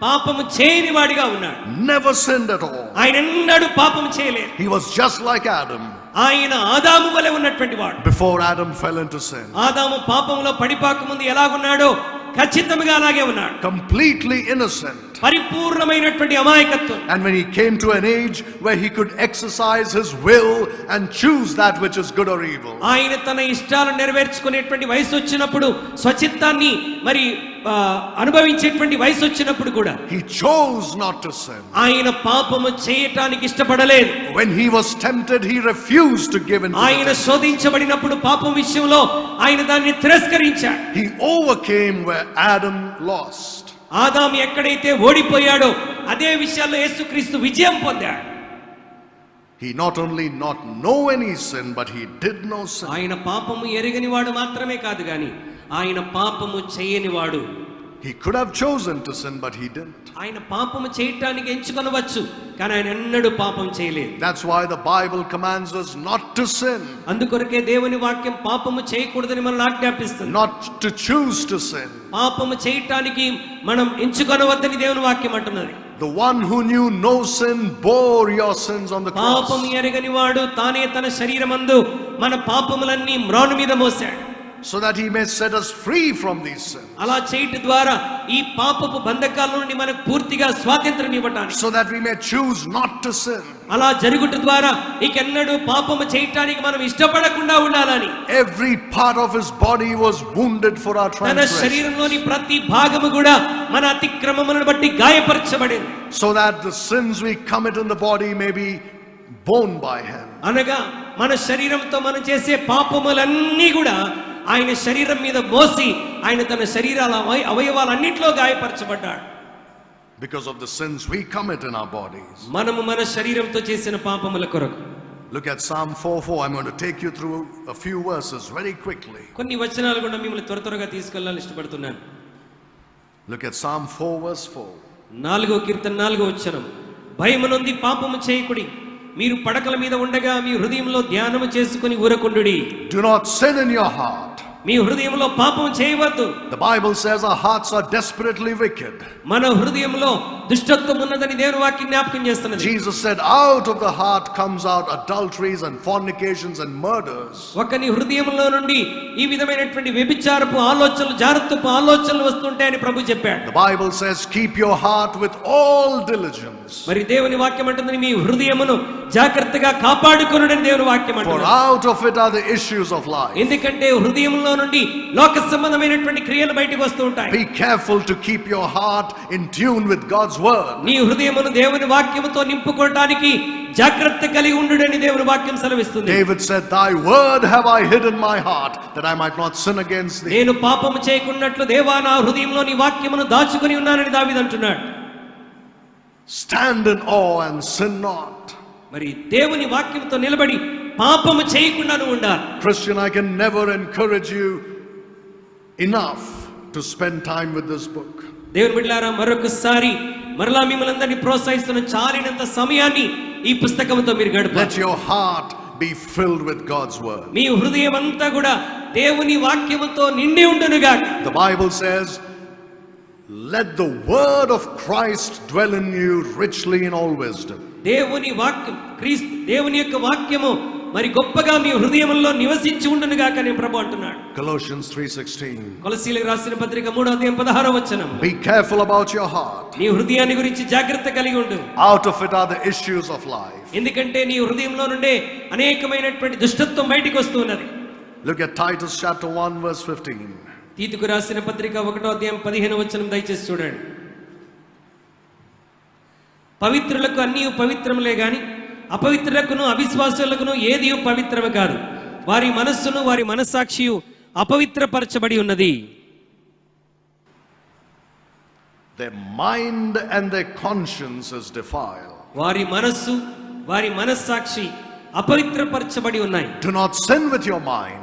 పాపము చేయని వాడిగా ఉన్నాడు. Never sinned at all. ఆయన ఎన్నడూ పాపం చేయలేదు. He was just like Adam ఆయన ఆదాము వలె ఉన్నటువంటి వాడు. before Adam fell into sin. ఆదాము పాపంలో పడిపాక ముందు ఎలాగున్నాడో ఖచ్చితంగా అలాగే ఉన్నాడు. Completely innocent. పరిపూర్ణమైనటువంటి అమాయకత్వం. And when he came to an age where he could exercise his will and choose that which is good or evil, ఆయన తన ఇష్టాలను నెరవేర్చుకునేటువంటి వయసు వచ్చినప్పుడు, స్వచిత్తాన్ని మరి అనుభవించేటువంటి వయసు వచ్చినప్పుడు కూడా he chose not to sin. ఆయన పాపము చేయటానికి ఇష్టపడలేదు. When he was tempted, he refused to give in to ఆయన it. శోధించబడినప్పుడు పాపం విషయంలో ఆయన దాన్ని తిరస్కరించాడు. He overcame where Adam lost. ఆదాము ఎక్కడైతే ఓడిపోయాడో అదే విషయాల్లో యేసుక్రీస్తు విజయం పొందాడు. He not only not know any sin, but he did know sin. ఆయన పాపము ఎరగని వాడు మాత్రమే కాదు గాని ఆయన పాపము చేయని వాడు. He could have chosen to sin, but he didn't. ఆయన పాపము చేయటానికి ఎంచుకొనవచ్చు, కానీ ఆయన ఎన్నడూ పాపం చేయలేదు. That's why the Bible commands us not to sin, అందుకొరకే దేవుని వాక్యం పాపము చేయకూడదని మనల్ని ఆజ్ఞాపిస్తుంది. not to choose to sin. పాపము చేయటానికి మనం ఎంచుకొనవద్దని దేవుని వాక్యం అంటున్నది. The one who knew no sin bore your sins on the cross. పాపము ఎరగని వాడు తానే తన శరీరమందు మన పాపములన్నీ మ్రాను మీద మోసాడు. So that he may set us free from these sins. అలా చేయటం ద్వారా ఈ పాపపు బంధకాల నుండి మనకు పూర్తిగా స్వాతంత్రం ఇవ్వటానికి, So that we may choose not to sin. అలా జరుగుట ద్వారా ఇకెన్నడూ పాపము చేయటానికి మనం ఇష్టపడకుండా ఉండాలని Every part of his body was wounded for our తన transgression. శరీరంలోని ప్రతి భాగము కూడా మన అతిక్రమములను బట్టి గాయపరచబడింది. So that the sins we commit in the body may be borne by him. అనగా మన శరీరంతో మనం చేసే పాపములన్నీ కూడా ఆయన శరీరం మీద మోసి ఆయన తన శరీరాల అవయవాలన్నింటిలో గాయపరచబడ్డాడు. Because of the sins we commit in our bodies. మనము మన శరీరంతో చేసిన పాపముల కొరకు. Look at Psalm 4:4. I'm going to take you through a few verses very quickly. కొన్ని వచనాలు కూడా మిమ్మల్ని త్వరగా తీసుకెళ్లాలని ఇష్టపడుతున్నాను. Look at Psalm 4 verse 4. 4వ కీర్తన 4వ వచనం. భయము నొంది పాపము చేయకుడి, మీరు పడకల మీద ఉండగా మీ హృదయంలో ధ్యానము చేసుకుని ఊరకుండుడి. Do not sin in your heart. మీ హృదయంలో పాపం చేయవద్దు. The Bible says our hearts are desperately wicked. మన హృదయంలో దుష్టత్వం ఉన్నదని దేవుని వాక్యం జ్ఞాపకం చేస్తున్నది. Jesus said out of the heart comes out adulteries and fornications and murders. ఒకని హృదయంలో నుండి ఈ విధమైనటువంటి వ్యభిచారపు ఆలోచనలు, జారత్వపు ఆలోచనలు వస్తుంటాయని ప్రభు చెప్పాడు. The Bible says keep your heart with all diligence. మరి దేవుని వాక్యం అంటుంది మీ హృదయమును జాగ్రత్తగా కాపాడుకొనుడని దేవుని వాక్యం For అంటుంది. out of it are the issues of life. ఎందుకంటే హృదయంలో నుండి లోక సంబంధమైనటువంటి క్రియలు బయటికి వస్తూ ఉంటాయి. Be careful to keep your heart in tune with God's word. నీ హృదయమును దేవుని వాక్యముతో నింపుకోవడానికి జాగ్రత్త కలిగి ఉండుడని దేవుని వాక్యం సెలవిస్తుంది. David said, thy word have I hid in my heart that I might not sin against thee. నేను పాపము చేయకున్నట్లు దేవా నా హృదయంలో నీ వాక్యమును దాచుకొని ఉన్నానని దావీదు అంటున్నాడు. Stand in awe and sin not. మరి దేవుని వాక్యంతో నిలబడి పాపము చేయకుండా ఉండాలి. Christian, I can never encourage you enough to spend time with this book. దేవుని బిడ్డలారా, మరొకసారి మరలా మిమ్మల్ని అందరినీ ప్రోత్సహిస్తున్న చాలినంత సమయాన్ని ఈ పుస్తకంతో మీరు గడపాలి. Let your heart be filled with God's word. మీ హృదయం అంతా కూడా దేవుని వాక్యముతో నిండి ఉండునుగాక. The Bible says, let the word of Christ dwell in you richly in all wisdom. దేవుని వాక్యం దేవుని యొక్క వాక్యము మరి గొప్పగా మీ హృదయంలో నివసించి ఉండునుగాక అని ప్రభు అంటున్నాడు. Colossians 3:16. కొలస్సీయులకు రాసిన పత్రిక 3:16. Be careful about your heart. నీ హృదయాన్ని గురించి జాగ్రత్త కలిగి ఉండు. Out of it are the issues of life. ఎందుకంటే నీ హృదయంలో నుండే అనేకమైనటువంటి దుష్టత్వం బయటికి వస్తూ ఉన్నది. Look at Titus chapter 1 verse 15. తీతుకు రాసిన పత్రిక 1:15 దయచేసి చూడండి. పవిత్రులకు అన్నీ పవిత్రములే గాని అపవిత్రులకును అవిశ్వాసులకును ఏది పవిత్రము కాదు. వారి మనస్సును వారి మనస్సాక్షియు అపవిత్రపరచబడి ఉన్నది. Their mind and their conscience is defiled. వారి మనస్సు వారి మనస్సాక్షి అపవిత్రపరచబడి ఉన్నాయి. Do not sin with your mind.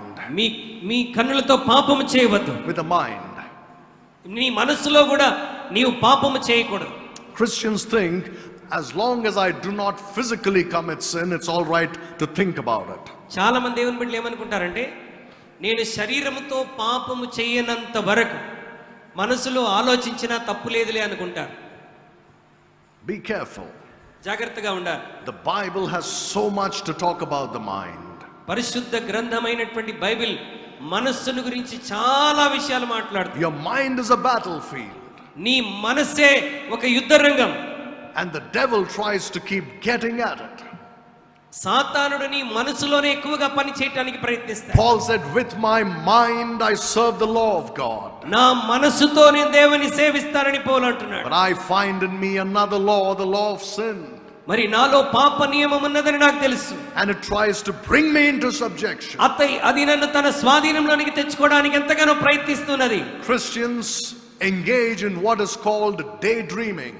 మీ కన్నులతో పాపము చేయవద్దు. With the mind. నీ మనస్సులో కూడా నీవు పాపము చేయకూడదు. Christians think as long as I do not physically commit sin, it's all right to think about it. చాలా మంది దేవుని బిడ్డలు ఏమనుకుంటారంటే, నేను శరీరముతో పాపము చేయనంత వరకు మనసులో ఆలోచించినా తప్పు లేదులే అనుకుంటారు. Be careful. జాగ్రత్తగా ఉండాలి. The Bible has so much to talk about the mind. పరిశుద్ధ గ్రంథమైనటువంటి బైబిల్ మనస్సును గురించి చాలా విషయాలు మాట్లాడుతుంది. Your mind is a battlefield. నీ మనసే ఒక యుద్ధ రంగం. And the devil tries to keep getting at it. సాతానుడు నీ మనసులోనే ఎక్కువగా పని చేయడానికి ప్రయత్నిస్తాడు. Paul said, with my mind I serve the law of God. నా మనసుతో నేను దేవుని సేవిస్తానని పౌలు అంటున్నాడు. But I find in me another law, the law of sin. మరి నాలో పాప నియమం ఉన్నదని నాకు తెలుసు. And it tries to bring me into subjection. అది నన్ను తన స్వాధీనంలోనికి తెచ్చుకోవడానికి ఎంతగానో ప్రయత్నిస్తున్నది. Christians engage in what is called daydreaming.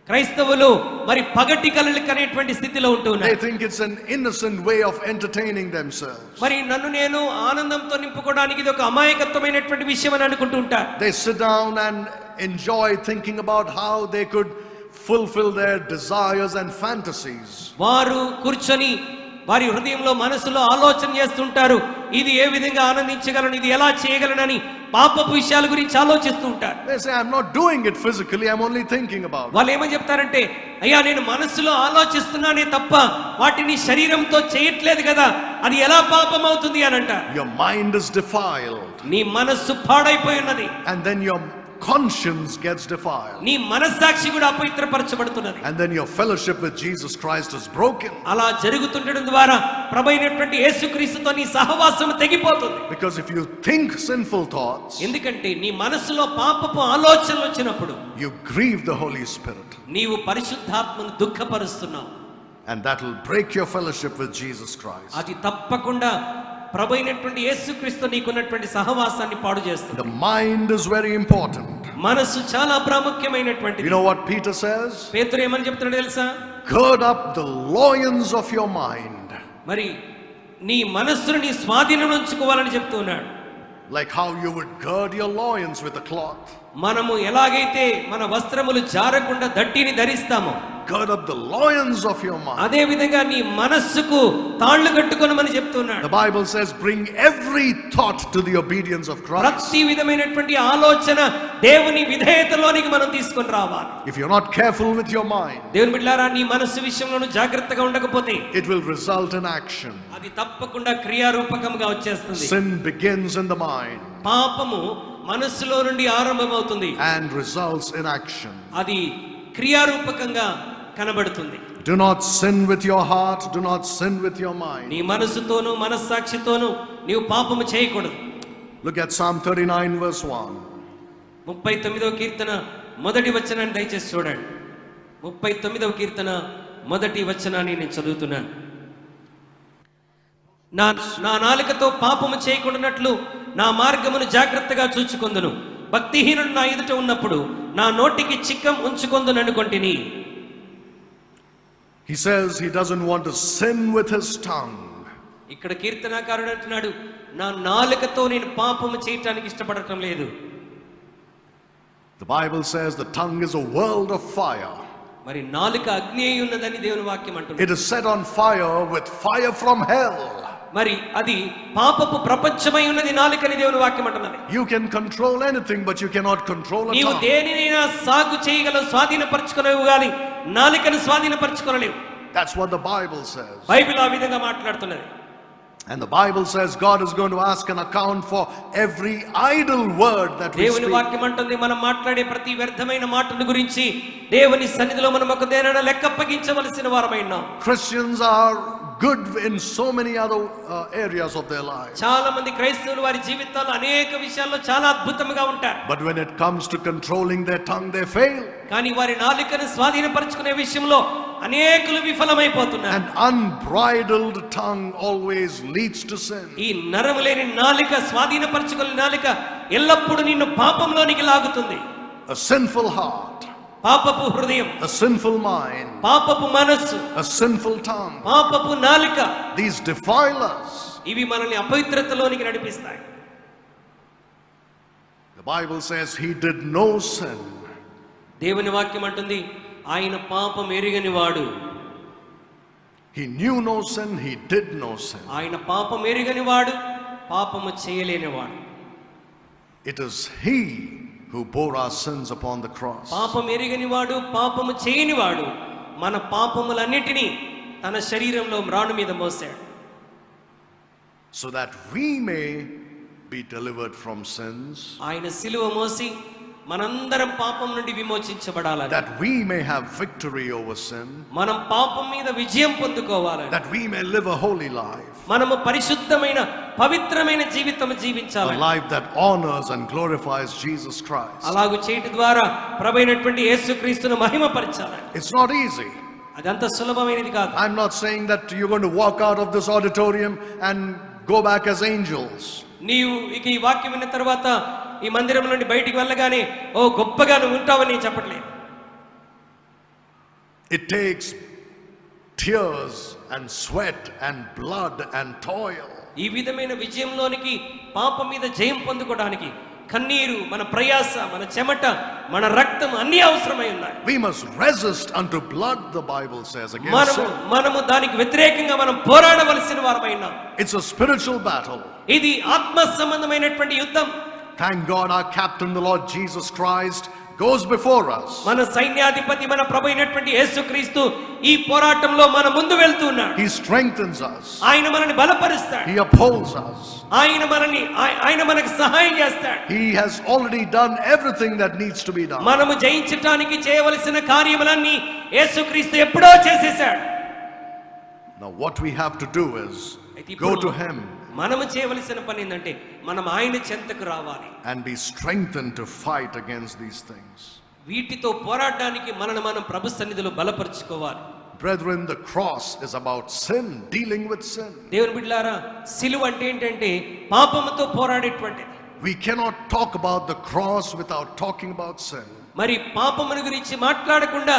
క్రైస్తవులు మరి పగటి కలలు కనేటువంటి స్థితిలో ఉంటున్నారు. They think it's an innocent way of entertaining themselves. మరి నన్ను నేను ఆనందంతో నింపుకోవడానికి ఇది ఒక అమాయకత్వమైనటువంటి విషయం అని అనుకుంటూ ఉంటారు. They sit down and enjoy thinking about how they could fulfill their desires and fantasies. వారు కూర్చొని వారి హృదయంలో మనసులో ఆలోచన చేస్తుంటారు, ఇది ఏ విధంగా ఆనందించగలను, ఇది ఎలా చేయగలనని పాపపు విషయాల గురించి ఆలోచిస్తూ ఉంటారు. They say, I'm not doing it physically, I'm only thinking about it. వాళ్ళు ఏమని చెప్తారంటే, అయ్యా నేను మనసులో ఆలోచిస్తున్నానే తప్ప వాటిని శరీరంతో చేయట్లేదు కదా, అది ఎలా పాపం అవుతుంది అని అంటారు. Your mind is defiled. నీ మనస్సు పాడైపోయి ఉన్నది. And then your conscience gets defiled. నీ మనస్సాక్షి కూడా అపవిత్రపరచబడుతున్నది. And then your fellowship with Jesus Christ is broken. అలా జరుగుతుండడం ద్వారా ప్రభువైనటువంటి యేసుక్రీస్తుతో నీ సహవాసం తెగిపోతుంది. Because if you think sinful thoughts, ఎందుకంటే నీ మనసులో పాపపు ఆలోచనలు వచ్చినప్పుడు you grieve the Holy Spirit. నీవు పరిశుద్ధాత్మను దుఃఖపరుస్తున్నావు. And that will break your fellowship with Jesus Christ. అది తప్పకుండా ప్రభువైనటువంటి యేసుక్రీస్తు నీకున్నటువంటి సహవాసాన్ని పాడు చేస్తుంది. The mind is very important. మనసు చాలా ప్రాముఖ్యమైనటువంటిది. You know what Peter says? పేతురు ఏమని చెప్తున్నాడు తెలుసా? Gird up the loins of your mind. మరి నీ మనస్సును నీ స్వాధీనంలో ఉంచుకోవాలని చెప్తున్నాడు. Like how you would gird your loins with a cloth. మనము ఎలాగైతే మన వస్త్రములు జారకుండా దట్టిని ధరిస్తామో, Gird up the loins of your mind. అదే విధంగా నీ మనస్సుకు తాళ్లు కట్టుకొనమని చెప్తున్నాడు. The Bible says, bring every thought to the obedience of Christ. ప్రతి విధమైనటువంటి ఆలోచన దేవుని విధేయతలోనికి మనం తీసుకొని రావాలి. If you're not careful with your mind, దేవుని బిడ్డలారా, నీ మనస్సు విషయంలో జాగ్రత్తగా ఉండకపోతే it will result in action. అది తప్పకుండా క్రియారూపకంగా వచ్చేస్తుంది. Sin begins in the mind పాపము మనస్సులో నుండి ఆరంభమవుతుంది and results in action. అది క్రియారూపకంగా కనబడుతుంది. Do not sin with your heart, do not sin with your mind. నీ మనసుతోను మనస్సాక్షితోను నీవు పాపము చేయకూడదు. Look at Psalm 39 verse 1. 39వ కీర్తన మొదటి వచనాన్ని దయచేసి చూడండి. 39వ కీర్తన మొదటి వచనాన్ని నేను చదువుతున్నాను. నా నాలుకతో పాపము చేయకుండానట్లు నా మార్గమును జాగ్రత్తగా చూచుకొందును. భక్తిహీనుడు నా ఎదుట ఉన్నప్పుడు నా నోటికి Chikkam ఉంచుకొందును అనుకొంటిని. He says he doesn't want to sin with his tongue. ఇక్కడ కీర్తనాకారుడు అంటున్నాడు, నా నాలుకతో నేను పాపము చేయటానికి ఇష్టపడటం లేదు. The Bible says the tongue is a world of fire. మరి నాలుక అగ్ని అయి ఉన్నదని దేవుని వాక్యం అంటుంది. It is set on fire with fire from hell. మరి అది పాపపు ప్రపంచమై ఉన్నది నాలుకని దేవుని వాక్యం అంటున్నది. You can control anything, but you cannot control a నీవు tongue. దేనినైనా సాగు చేయగలవు, స్వాధీనపరచుకునేవు గాని నాలుకను స్వాధీనపరచుకోలేవు. That's what the Bible says. Bible ఆ విధంగా మాట్లాడుతున్నది. And the Bible says God is going to ask an account for every idle word that we దేవుని speak. వాక్యం అంటుంది మనం మాట్లాడే ప్రతి వ్యర్థమైన మాటల గురించి దేవుని సన్నిధిలో మనం ఒక దేనైనా లెక్క అప్పగించవలసిన వారమై ఉన్నాం. Christians are good in so many other areas of their lives. చాలా మంది క్రైస్తవులు వారి జీవితాల్లో అనేక విషయాల్లో చాలా అద్భుతంగా ఉంటారు. But when it comes to controlling their tongue, they fail. కానీ వారి నాలుకను స్వాధీనపరచుకునే విషయంలో అనేకులు విఫలమైపోతున్నారు. An unbridled tongue always leads to sin. ఈ నరము లేని నాలుక, స్వాధీనపరచుకునే నాలుక ఎల్లప్పుడూ నిన్ను పాపంలోనికి లాగుతుంది. A sinful heart, పాపపు హృదయం, a sinful mind, పాపపు మనస్సు, a sinful tongue. పాపపు నాలుక, These defile us. ఇవి మనల్ని అపవిత్రతలోనికి నడిపిస్తాయి. The Bible says he did no sin. దేవుని వాక్యం అంటుంది ఆయన పాపం ఎరుగని వాడు. He knew no sin, he did no sin. ఆయన పాపం ఎరుగని వాడు, పాపము చేయలేని వాడు. It is he who bore our sins upon the cross. పాపం ఎరుగని వాడు, పాపము చేయని వాడు మన పాపములన్నిటినీ తన శరీరంలో మ్రాను మీద మోసాడు. So that we may be delivered from sins. ఆయన సిలువ మోసి మనందరం పాపం నుండి విమోచించబడాలని, That we may have victory over sin. మనం పాపం మీద విజయం పొందుకోవాలని, That we may live a holy life. మనము పరిశుద్ధమైన పవిత్రమైన జీవితం A జీవించాలి. life that honors and glorifies Jesus Christ. అలాగు చేయటి ద్వారా ప్రభువైనటువంటి యేసుక్రీస్తును మహిమపరచాలి. It's not easy. అదంత సులభమైనది కాదు. I'm not saying that you're going to walk out of this auditorium and go back as angels. నీవు ఇక ఈ వాక్యం విన్న తర్వాత ఈ మందిరం నుండి బయటికి వెళ్ళగానే ఓ గొప్పగా నువ్వు ఉంటావని నేను చెప్పట్లేదు. It takes tears and sweat and blood and toil. ఈ విధమైన విజయంలోనికి పాపం మీద జయం పొందుకోవడానికి కన్నీరు, మన ప్రయాస, మన చెమట, మన రక్తం అన్ని అవసరమై ఉన్నాయి. We must resist unto blood, the Bible says, against sin. మనము దానికి వ్యతిరేకంగా మనం పోరాడవలసిన వారమై ఉన్నాం. It's a spiritual battle. ఇది ఆత్మ సంబంధమైనటువంటి యుద్ధం. Thank God our captain, the Lord Jesus Christ, goes before us. మన సైన్యాధిపతి మన ప్రభు అయినటువంటి యేసుక్రీస్తు ఈ పోరాటంలో మన ముందు వెళ్తూ ఉన్నాడు. He strengthens us. ఆయన మనల్ని బలపరుస్తాడు. He upholds us. ఆయన మనకు సహాయం చేస్తాడు. He has already done everything that needs to be done. మనము జయించడానికి చేయవలసిన కార్యములన్నీ యేసుక్రీస్తు ఎప్పుడో చేసేశాడు. Now what we have to do is go to him మనము చేయవలసిన పని ఏంటంటే మనం ఆయన చెంతకు రావాలి. and be strengthened to fight against these things. వీటితో పోరాడడానికి మనల్ని మనం ప్రభు సన్నిధిలో బలపరుచుకోవాలి. Brethren, the cross is about sin, dealing with sin. దేవుని బిడ్డలారా, సిలువ అంటే ఏంటంటే పాపముతో పోరాడేటువంటిది. We cannot talk about the cross without talking about sin. మరి పాపమును గురించి మాట్లాడకుండా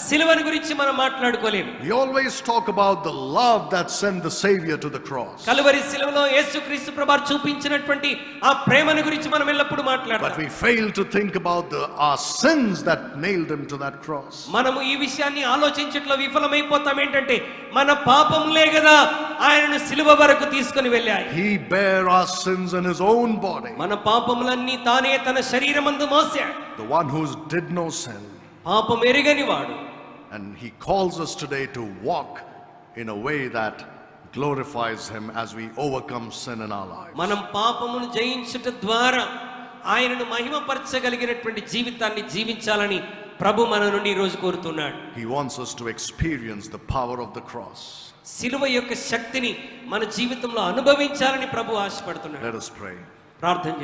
సిలువను గురించి మనం మాట్లాడుకోలేము. We always talk about the love that sent the Savior to the cross. Calvary సిలువలో యేసుక్రీస్తు ప్రభువు చూపించినటువంటి ఆ ప్రేమను గురించి మనం ఎల్లప్పుడూ But మాట్లాడతాం. we fail to think about our sins that nailed him to that cross. మనము ఈ విషయాన్ని ఆలోచించట్లో విఫలమైపోతాం. ఏంటంటే మన పాపములే కదా ఆయనను సిలువ వరకు తీసుకొని వెళ్ళాయి. He bare our sins in his own body. మన పాపములన్నీ తానే తన శరీరమందు మోసాడు. The one who did no sin. పాపం ఎరుగని వాడు. And he calls us today to walk in a way that glorifies him as we overcome sin in our lives. మనం పాపమును జయించుట ద్వారా ఆయనను మహిమపరచగలిగినటువంటి జీవితాన్ని జీవించాలని ప్రభు మన నుండి ఈ రోజు కోరుతున్నాడు. He wants us to experience the power of the cross. సిలువ యొక్క శక్తిని మన జీవితంలో అనుభవించాలని ప్రభు ఆశపడుతున్నాడు. Let us pray. ప్రార్థన